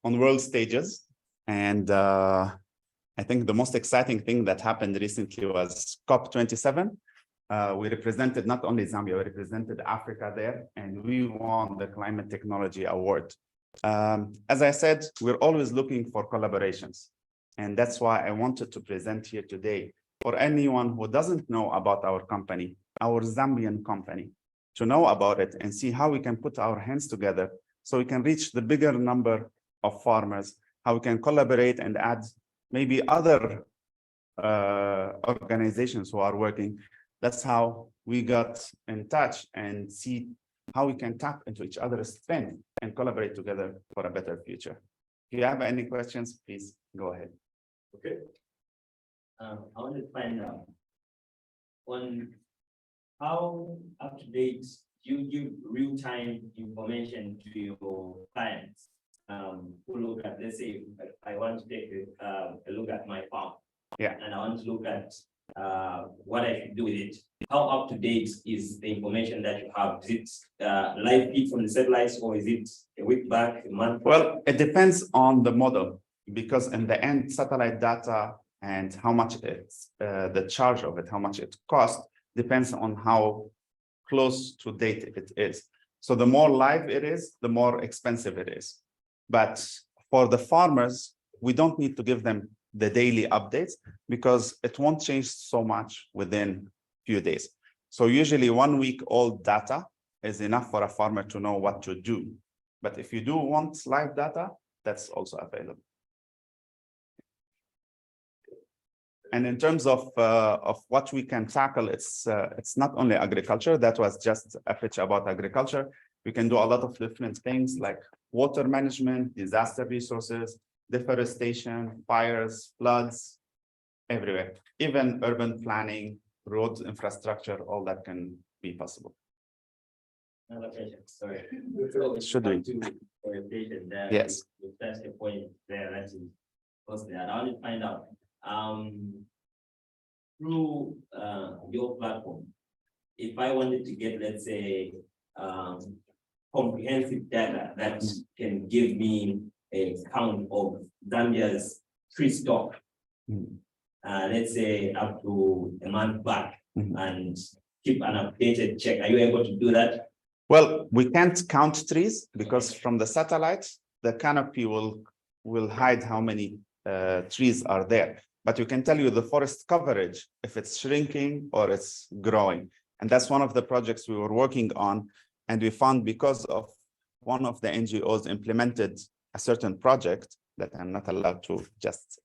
world stages. And I think the most exciting thing that happened recently was COP27. We represented not only Zambia, we represented Africa there, and we won the Climate Technology Award. As I said, we're always looking for collaborations. And that's why I wanted to present here today for anyone who doesn't know about our company, our Zambian company, to know about it and see how we can put our hands together so we can reach the bigger number of farmers, how we can collaborate and add maybe other organizations who are working. That's how we got in touch and see how we can tap into each other's strength and collaborate together for a better future. If you have any questions, please go ahead. Okay. I want to find out on how up to date you give real-time information to your clients who look at, let's say, I want to take a look at my farm. Yeah. And I want to look at what I should do with it. How up to date is the information that you have? Is it live feed from the satellites, or is it a week back, a month back? Well, it depends on the model, because in the end, satellite data and how much it's the charge of it, how much it costs, depends on how close to date it is. So the more live it is, the more expensive it is. But for the farmers, we don't need to give them the daily updates because it won't change so much within a few days. So usually 1 week old data is enough for a farmer to know what to do. But if you do want live data, that's also available. And in terms of what we can tackle, it's not only agriculture. That was just a pitch about agriculture. We can do a lot of different things like water management, disaster resources, deforestation, fires, floods, everywhere. Even urban planning, roads, infrastructure, all that can be possible. Another question, sorry. Should we? To orientation there. Yes. You touched a point there that is close there. I want to find out through your platform, if I wanted to get, let's say, comprehensive data that can give me a count of Zambia's tree stock, let's say up to a month back, and keep an updated check. Are you able to do that? Well, we can't count trees because from the satellite, the canopy will hide how many trees are there. But you can tell you the forest coverage, if it's shrinking or it's growing. And that's one of the projects we were working on. And we found because of one of the NGOs implemented a certain project that I'm not allowed to just,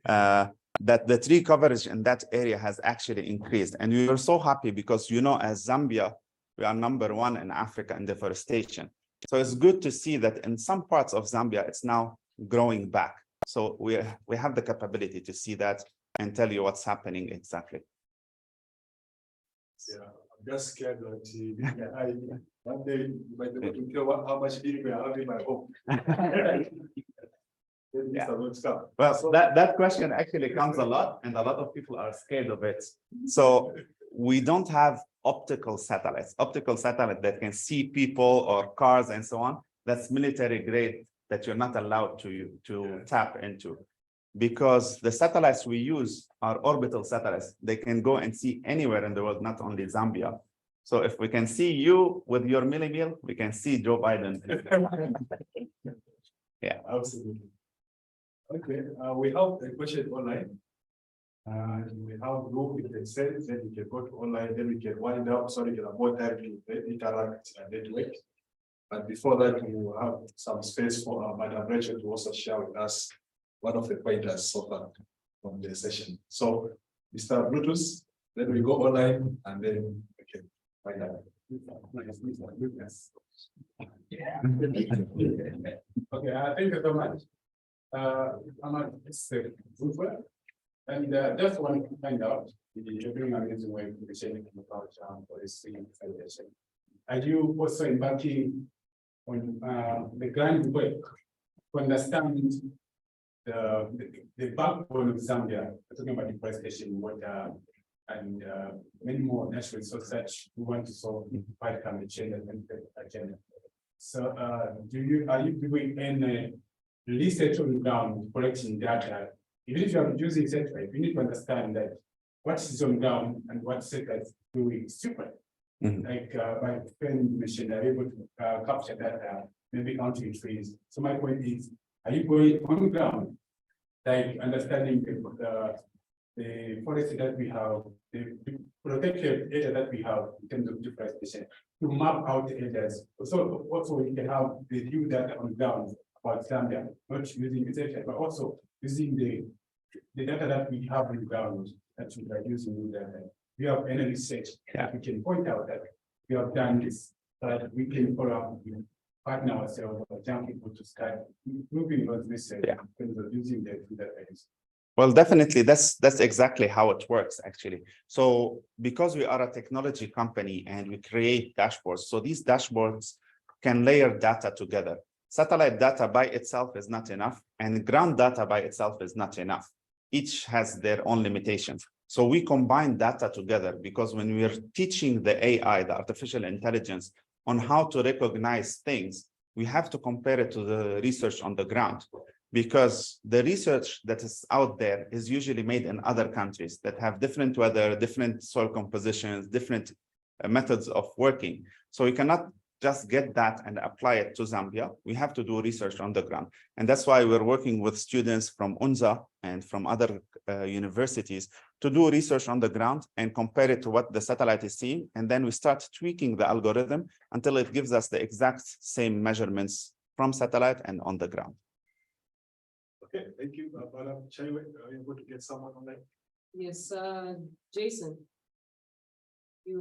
that the tree coverage in that area has actually increased. And we were so happy because, you know, as Zambia, we are #1 in Africa in deforestation. So it's good to see that in some parts of Zambia, it's now growing back. So we have the capability to see that and tell you what's happening exactly. Yeah, I'm just scared that one day you might be able to tell how much beef I have in my home. Yeah. Well, that question actually comes a lot, and a lot of people are scared of it. So we don't have optical satellites that can see people or cars and so on. That's military grade that you're not allowed to tap into, because the satellites we use are orbital satellites. They can go and see anywhere in the world, not only Zambia. So if we can see you with your millimeter, we can see Joe Biden. Yeah, absolutely. Okay, we have a question online. We have Lou in the sense that we can go to online, then we can wind up so we can avoid directly interact and network. But before that, we will have some space for Madam Rachel to also share with us one of the pointers so far from the session. So, Mr. Brutus, then we go online and then we can find out. Okay, thank you so much. I'm a Zufa, and just want to find out, you're doing amazing work with the sharing about for this foundation. are you also embarking on the groundwork to understand the backbone of Zambia? We're talking about deforestation, water, and many more natural resources that we want to solve by climate change and agenda. So, are you doing any research on the ground, collecting data? Even if you are using satellite, you need to understand that what is on ground and what satellite is doing is different. Like my friend mentioned, are able to capture data, maybe counting trees. So my point is, are you going on the ground, like understanding the forest that we have, the protected area that we have in terms of deforestation, to map out areas. So also we can have the new data on the ground about Zambia, not using research, but also using the data that we have on the ground that we are using the we have any research that we can point out that we have done this, that we can follow up with partner ourselves or young people to start improving those research in terms of using the database. Well, definitely, that's exactly how it works, actually. So because we are a technology company and we create dashboards, so these dashboards can layer data together. Satellite data by itself is not enough, and ground data by itself is not enough. Each has their own limitations. So we combine data together, because when we are teaching the AI, the artificial intelligence, on how to recognize things, we have to compare it to the research on the ground, because the research that is out there is usually made in other countries that have different weather, different soil compositions, different methods of working. So we cannot just get that and apply it to Zambia. We have to do research on the ground. And that's why we're working with students from UNZA and from other universities to do research on the ground and compare it to what the satellite is seeing. And then we start tweaking the algorithm until it gives us the exact same measurements from satellite and on the ground. Okay, thank you. Madam Chaiwe, are you able to get someone on that? Yes, Jason.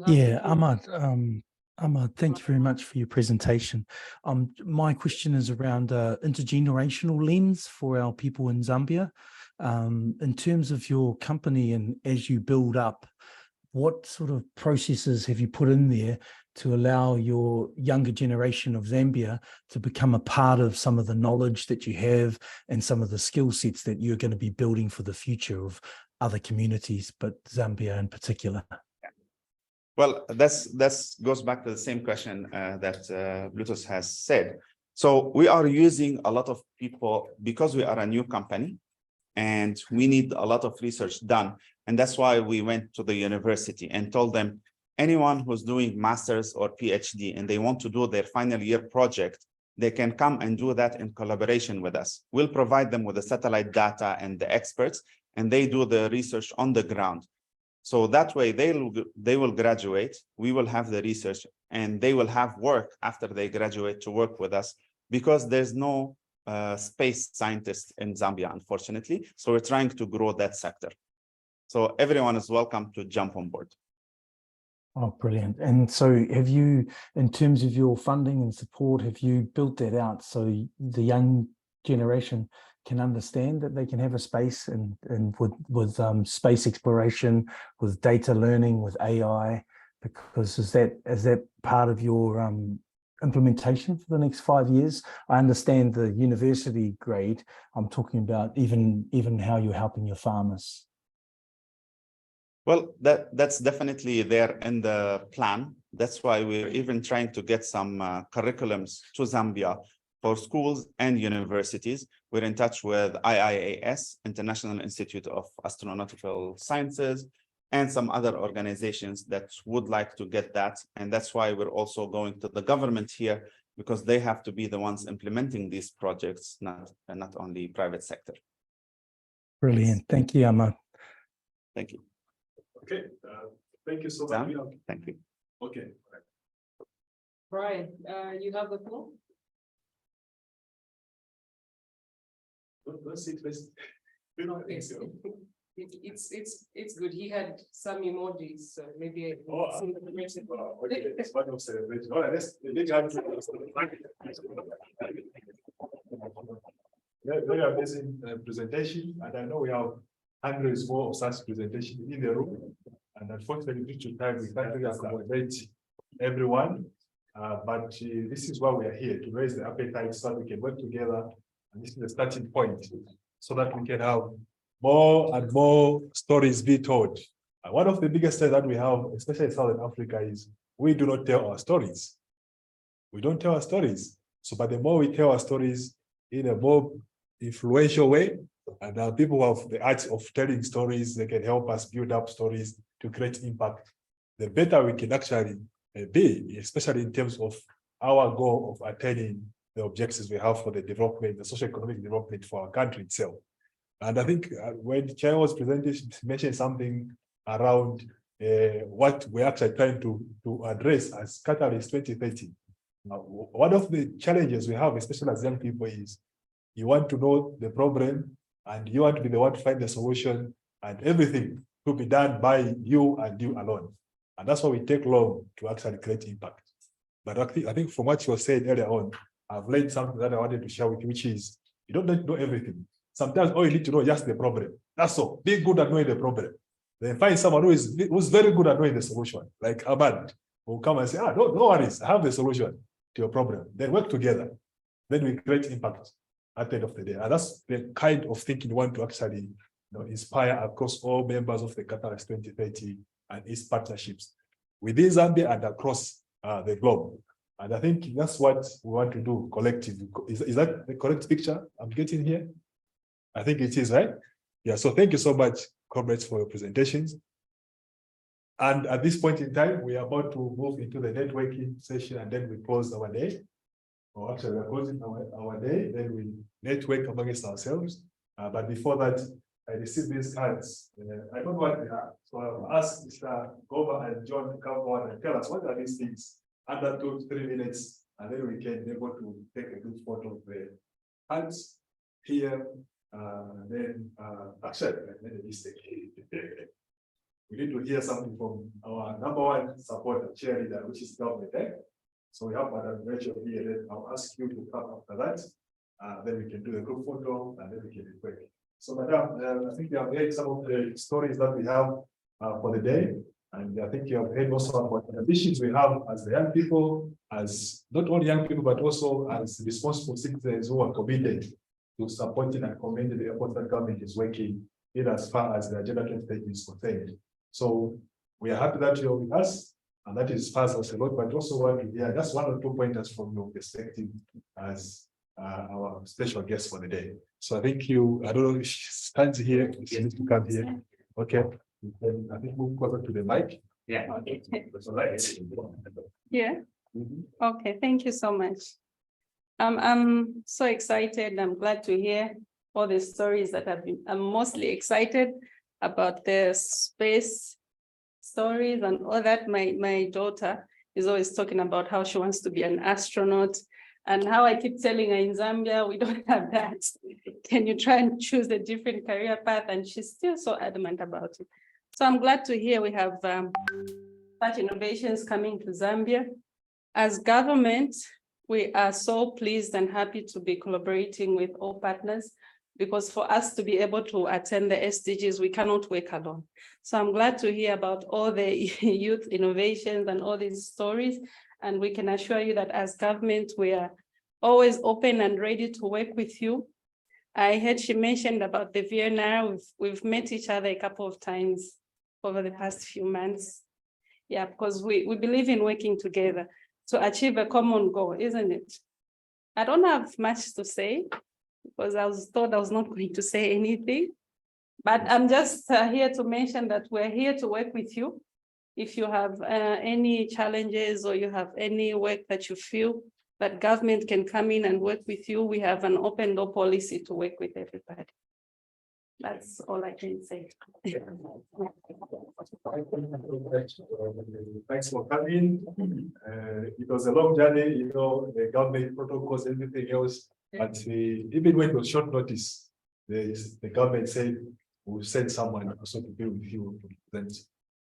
Yeah, Ahmad, thank you very much for your presentation. My question is around intergenerational lens for our people in Zambia. In terms of your company and as you build up, what sort of processes have you put in there to allow your younger generation of Zambia to become a part of some of the knowledge that you have and some of the skill sets that you're going to be building for the future of other communities, but Zambia in particular? Well, that goes back to the same question that Bluetooth has said. So we are using a lot of people because we are a new company and we need a lot of research done. And that's why we went to the university and told them, anyone who's doing master's or PhD and they want to do their final year project, they can come and do that in collaboration with us. We'll provide them with the satellite data and the experts, and they do the research on the ground. So that way they will graduate, we will have the research, and they will have work after they graduate to work with us, because there's no space scientists in Zambia, unfortunately. So we're trying to grow that sector. So everyone is welcome to jump on board. Oh, brilliant. And so have you, in terms of your funding and support, have you built that out so the young generation can understand that they can have a space and with space exploration, with data learning, with AI? Because is that part of your implementation for the next 5 years? I understand the university grade. I'm talking about even how you're helping your farmers. Well, that's definitely there in the plan. That's why we're even trying to get some curriculums to Zambia for schools and universities. We're in touch with IIAS, International Institute of Astronautical Sciences, and some other organizations that would like to get that. And that's why we're also going to the government here, because they have to be the ones implementing these projects, not only private sector. Brilliant. Thank you, Ahmad. Thank you. Okay, thank you so much. Thank you. Okay. Brian, you have the floor. Let's see, let's. It's good. He had some emojis, so maybe. Okay, it's part of celebration. All right, let's very amazing presentation, and I know we have hundreds more of such presentations in the room, and unfortunately due to time we can't really accommodate everyone. But this is why we are here, to raise the appetite so that we can work together. And this is the starting point, so that we can have more and more stories be told. One of the biggest things that we have, especially in Southern Africa, is we do not tell our stories. We don't tell our stories. So, but the more we tell our stories in a more influential way, and people who have the art of telling stories, they can help us build up stories to create impact, the better we can actually be, especially in terms of our goal of attaining the objectives we have for the development, the socio-economic development for our country itself. And I think when Chair was presenting, she mentioned something around what we're actually trying to address as Catalyst 2030. One of the challenges we have, especially as young people, is you want to know the problem and you want to be the one to find the solution, and everything to be done by you and you alone. And that's why we take long to actually create impact. But I think from what you were saying earlier on, I've learned something that I wanted to share with you, which is you don't need to know everything. Sometimes all you need to know is just the problem. That's all. Be good at knowing the problem. Then find someone who's very good at knowing the solution, like Ahmad, who come and say, no worries, I have the solution to your problem. Then work together. Then we create impact at the end of the day. And that's the kind of thinking we want to actually inspire across all members of the Catalyst 2030 and its partnerships within Zambia and across the globe. And I think that's what we want to do collectively. Is that the correct picture I'm getting here? I think it is, right? Yeah, so thank you so much, comrades, for your presentations. And at this point in time, we are about to move into the networking session, and then we close our day. Or actually, we're closing our day, then we network amongst ourselves. But before that, I received these cards. I don't know what they are. So I'll ask Mr. Gova and John to come on and tell us what are these things under 2 to 3 minutes, and then we can be able to take a good photo of the hands here. Actually, I made a mistake. We need to hear something from our #1 supporter, cheerleader, which is government. So we have Madam Rachel here. Then I'll ask you to come after that. Then we can do the group photo, and then we can be quick. So, Madam, I think you have heard some of the stories that we have for the day. And I think you have heard also about the ambitions we have as the young people, as not only young people, but also as responsible citizens who are committed to supporting and commending the efforts that government is working in as far as the Agenda 2030 is concerned. So we are happy that you're with us, and that inspires us a lot, but also want to hear just 1 or 2 pointers from your perspective as our special guest for the day. So I think I don't know if she stands here, she needs to come here. Okay. Then I think move closer to the mic. Yeah. Okay. That's all right. Yeah. Okay, thank you so much. I'm so excited. I'm glad to hear all the stories that I'm mostly excited about the space stories and all that. My daughter is always talking about how she wants to be an astronaut, and how I keep telling her in Zambia, we don't have that. Can you try and choose a different career path? And she's still so adamant about it. So I'm glad to hear we have such innovations coming to Zambia. As government, we are so pleased and happy to be collaborating with all partners, because for us to be able to attend the SDGs, we cannot work alone. So I'm glad to hear about all the youth innovations and all these stories. And we can assure you that as government, we are always open and ready to work with you. I heard she mentioned about the VNR. We've met each other a couple of times over the past few months. Yeah, because we believe in working together to achieve a common goal, isn't it? I don't have much to say because I was told I was not going to say anything, but I'm just here to mention that we're here to work with you. If you have any challenges or you have any work that you feel that government can come in and work with you, we have an open door policy to work with everybody. That's all I can say. Thanks for coming. It was a long journey, the government protocols, everything else. But even when it was short notice, the government said we'll send someone also to be with you to present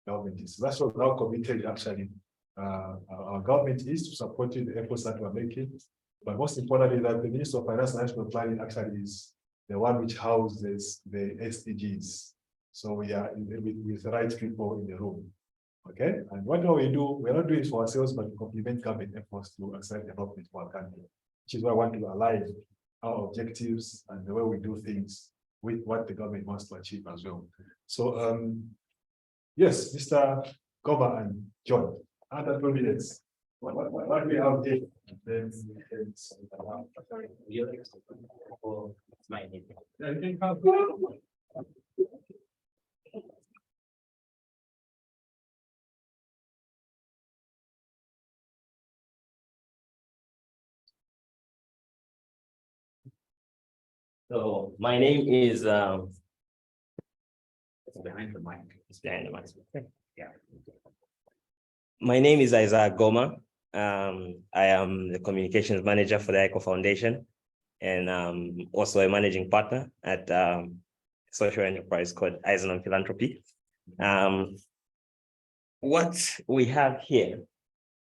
government. That's what our committed actually. Our government is to support the efforts that we're making. But most importantly, that the Minister of Finance and National Planning actually is the one which houses the SDGs. So we are with the right people in the room. Okay, and what we do, we're not doing it for ourselves, but to complement government efforts to accelerate development for our country, which is why I want to align our objectives and the way we do things with what the government wants to achieve as well. So, yes, Mr. Goma and John, under 2 minutes. What we have here, then So my name is it's behind the mic. It's behind the mic. Yeah. My name is Isaac Goma. I am the communications manager for the ECHO Foundation, and also a managing partner at social enterprise called Eisenhower Philanthropy. What we have here,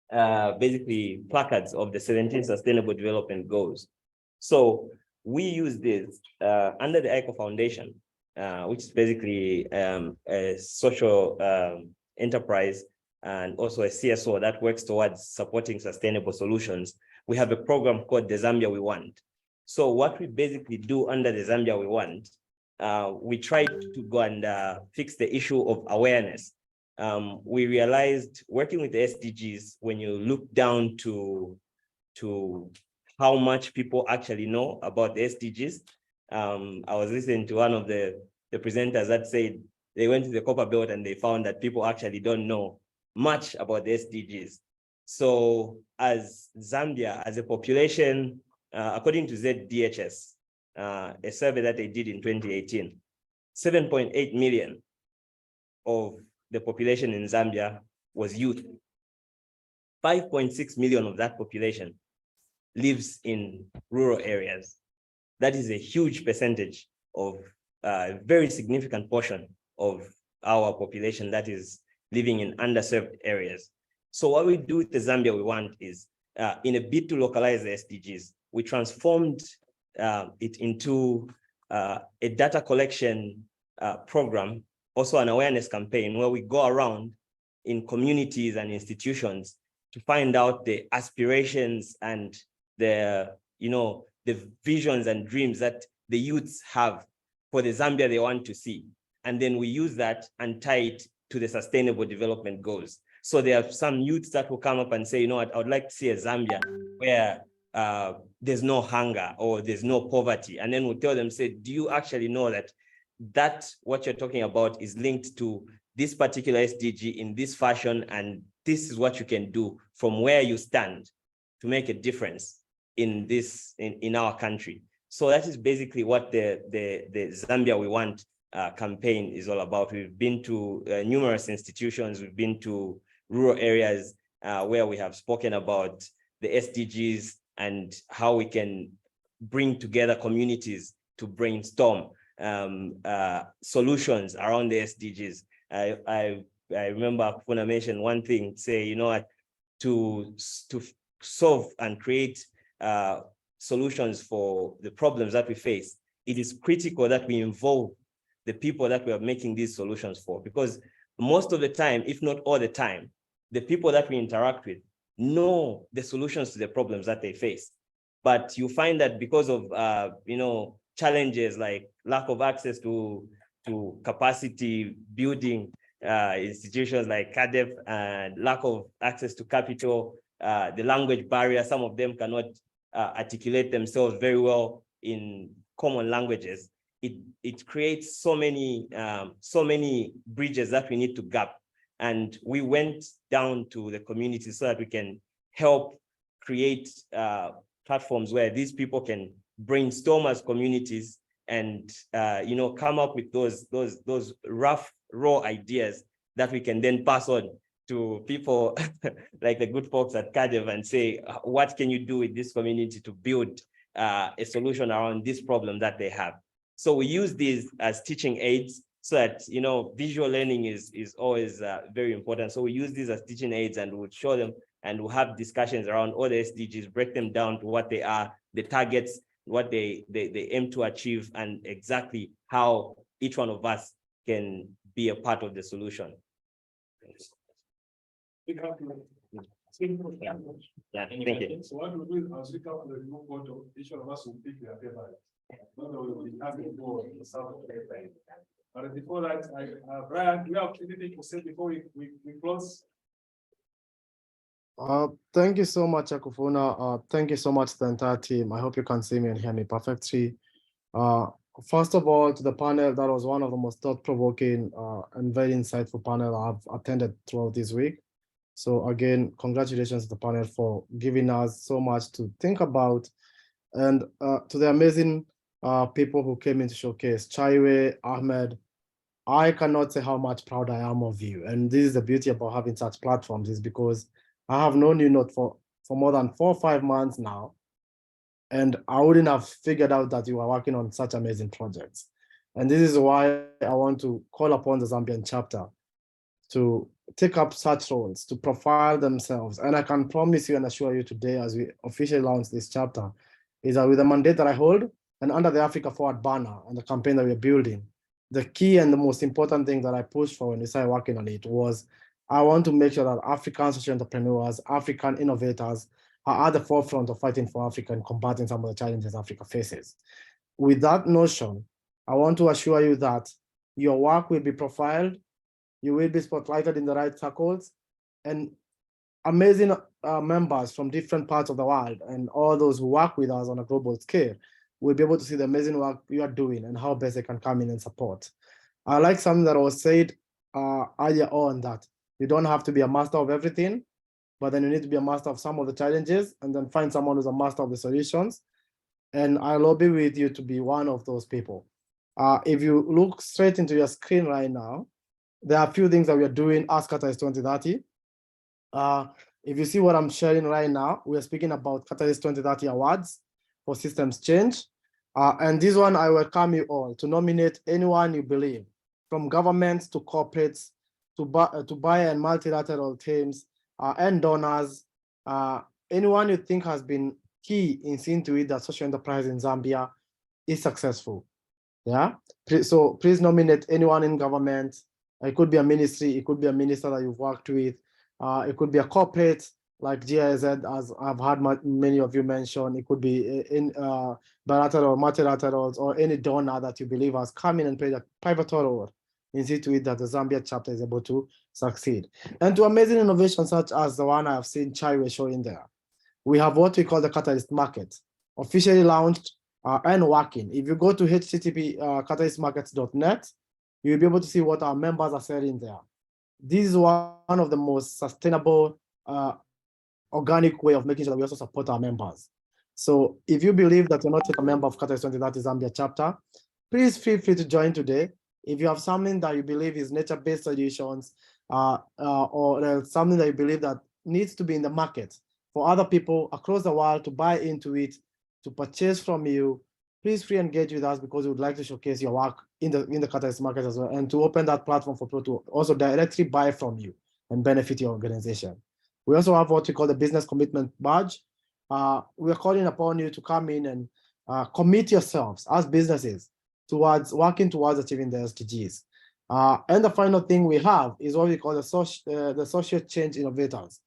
basically placards of the 17 Sustainable Development Goals. So we use this under the ECHO Foundation, which is basically a social enterprise and also a CSO that works towards supporting sustainable solutions. We have a program called the Zambia We Want. So what we basically do under the Zambia We Want, we try to go and fix the issue of awareness. We realized working with the SDGs, when you look down to how much people actually know about the SDGs. I was listening to one of the presenters that said they went to the Copper Belt and they found that people actually don't know much about the SDGs. So as Zambia, as a population, according to ZDHS, a survey that they did in 2018, 7.8 million of the population in Zambia was youth. 5.6 million of that population lives in rural areas. That is a huge percentage of a very significant portion of our population that is living in underserved areas. So what we do with the Zambia We Want is, in a bid to localize the SDGs, we transformed it into a data collection program, also an awareness campaign where we go around in communities and institutions to find out the aspirations and the visions and dreams that the youths have for the Zambia they want to see. And then we use that and tie it to the Sustainable Development Goals. So there are some youths that will come up and say, you know what, I would like to see a Zambia where there's no hunger or there's no poverty. And then we'll tell them, say, do you actually know that what you're talking about is linked to this particular SDG in this fashion, and this is what you can do from where you stand to make a difference in our country. So that is basically what the Zambia We Want campaign is all about. We've been to numerous institutions, we've been to rural areas where we have spoken about the SDGs and how we can bring together communities to brainstorm solutions around the SDGs. I remember Kufuna mentioned one thing, say, you know what, to solve and create solutions for the problems that we face, it is critical that we involve the people that we are making these solutions for, because most of the time, if not all the time, the people that we interact with know the solutions to the problems that they face. But you find that because of challenges like lack of access to capacity building institutions like CADEF, and lack of access to capital, the language barrier, some of them cannot articulate themselves very well in common languages. It creates so many bridges that we need to gap. And we went down to the community so that we can help create platforms where these people can brainstorm as communities and come up with those rough, raw ideas that we can then pass on to people like the good folks at CADEV and say, what can you do with this community to build a solution around this problem that they have? So we use these as teaching aids so that, visual learning is always very important. So we use these as teaching aids, and we'll show them and we'll have discussions around all the SDGs, break them down to what they are, the targets, what they aim to achieve, and exactly how each one of us can be a part of the solution. Yeah, thank you. So what we'll do is I'll speak up the remote photo, each one of us will pick their favorite. Not that we will be having more in the south of the favorite. But before that, Brian, do you have anything to say before we close? Thank you so much, Akufuna. Thank you so much to the entire team. I hope you can see me and hear me perfectly. First of all, to the panel, that was one of the most thought-provoking and very insightful panel I've attended throughout this week. So again, congratulations to the panel for giving us so much to think about. And to the amazing people who came into showcase, Chaiwe, Ahmed, I cannot say how much proud I am of you. And this is the beauty about having such platforms, is because I have known you not for more than 4 or 5 months now. And I wouldn't have figured out that you are working on such amazing projects. And this is why I want to call upon the Zambian chapter to take up such roles, to profile themselves. And I can promise you and assure you today, as we officially launch this chapter, is that with the mandate that I hold and under the Africa Forward banner and the campaign that we're building, the key and the most important thing that I pushed for when we started working on it was I want to make sure that African social entrepreneurs, African innovators are at the forefront of fighting for Africa and combating some of the challenges Africa faces. With that notion, I want to assure you that your work will be profiled, you will be spotlighted in the right circles, and amazing members from different parts of the world and all those who work with us on a global scale will be able to see the amazing work you are doing and how best they can come in and support. I like something that was said earlier on, that you don't have to be a master of everything, but then you need to be a master of some of the challenges and then find someone who's a master of the solutions. And I lobby with you to be one of those people. If you look straight into your screen right now, there are a few things that we are doing as Catalyst 2030. If you see what I'm sharing right now, we are speaking about Catalyst 2030 Awards for Systems Change. And this one, I welcome you all to nominate anyone you believe, from governments to corporates, to buy and multilateral teams, and donors, anyone you think has been key in seeing to it that social enterprise in Zambia is successful. Yeah, so please nominate anyone in government. It could be a ministry, it could be a minister that you've worked with, it could be a corporate like GIZ, as I've had many of you mention. It could be in bilateral, multilaterals, or any donor that you believe has come in and played a pivotal role in see to it that the Zambia chapter is able to succeed. And to amazing innovations such as the one I have seen Chaiwe showing there. We have what we call the Catalyst Market, officially launched and working. If you go to http://catalystmarkets.net, you'll be able to see what our members are selling there. This is one of the most sustainable, organic way of making sure that we also support our members. So if you believe that you're not yet a member of Catalyst 2030 Zambia chapter, please feel free to join today. If you have something that you believe is nature-based solutions, or something that you believe that needs to be in the market for other people across the world to buy into it, to purchase from you, please free engage with us, because we would like to showcase your work in the Catalyst market as well, and to open that platform for people to also directly buy from you and benefit your organization. We also have what we call the business commitment badge. We are calling upon you to come in and commit yourselves as businesses towards working towards achieving the SDGs. And the final thing we have is what we call the social change innovators.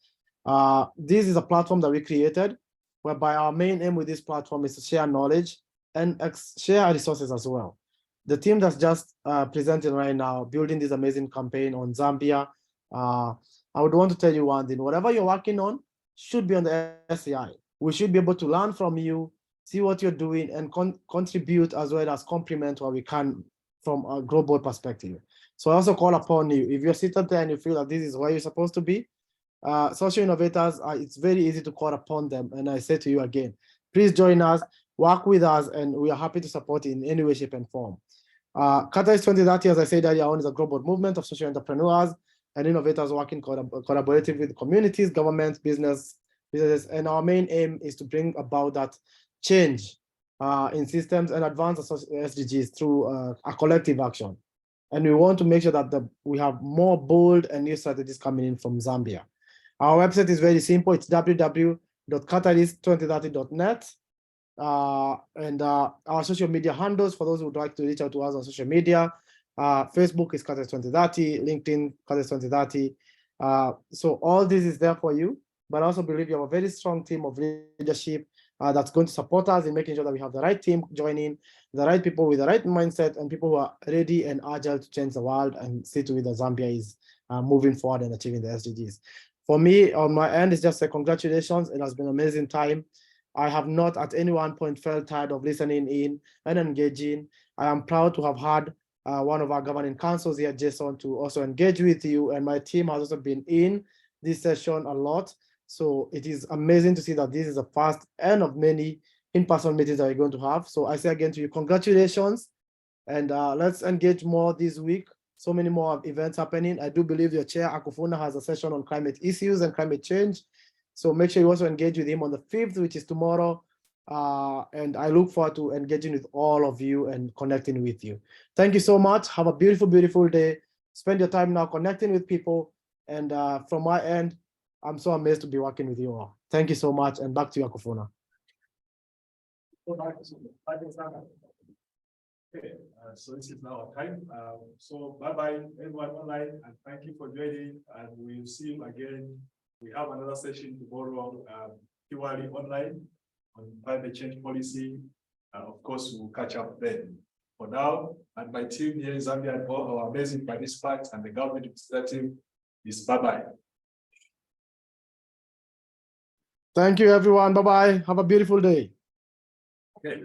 This is a platform that we created, whereby our main aim with this platform is to share knowledge and share resources as well. The team that's just presenting right now, building this amazing campaign on Zambia, I would want to tell you one thing: whatever you're working on should be on the SCI. We should be able to learn from you, see what you're doing, and contribute as well as complement what we can from a global perspective. So I also call upon you, if you're seated there and you feel that this is where you're supposed to be, social innovators, it's very easy to call upon them. And I say to you again, please join us, work with us, and we are happy to support in any way, shape, and form. Catalyst 2030, as I said earlier on, is a global movement of social entrepreneurs and innovators working collaboratively with communities, governments, businesses, and our main aim is to bring about that change in systems and advance the SDGs through a collective action. And we want to make sure that we have more bold and new strategies coming in from Zambia. Our website is very simple. It's www.catalyst2030.net. And our social media handles, for those who would like to reach out to us on social media, Facebook is Catalyst 2030, LinkedIn Catalyst 2030, So all this is there for you, but I also believe you have a very strong team of leadership that's going to support us in making sure that we have the right team joining, the right people with the right mindset, and people who are ready and agile to change the world and see to it that Zambia is moving forward and achieving the SDGs. For me, on my end, it's just a congratulations. It has been an amazing time. I have not at any one point felt tired of listening in and engaging. I am proud to have had one of our governing councils here, Jason, to also engage with you. And my team has also been in this session a lot. So it is amazing to see that this is the first and of many in-person meetings that we're going to have. So I say again to you, congratulations. And let's engage more this week. So many more events happening. I do believe your chair, Akufuna, has a session on climate issues and climate change. So make sure you also engage with him on the 5th, which is tomorrow. And I look forward to engaging with all of you and connecting with you. Thank you so much. Have a beautiful, beautiful day. Spend your time now connecting with people. And from my end, I'm so amazed to be working with you all. Thank you so much. And back to you, Akufuna. Okay, so this is now our time. So bye-bye, everyone online, and thank you for joining. And we'll see you again. We have another session tomorrow, purely online on climate change policy. Of course, we'll catch up then. For now, and my team here in Zambia and all our amazing participants and the government representative is bye-bye. Thank you, everyone. Bye-bye. Have a beautiful day. Okay.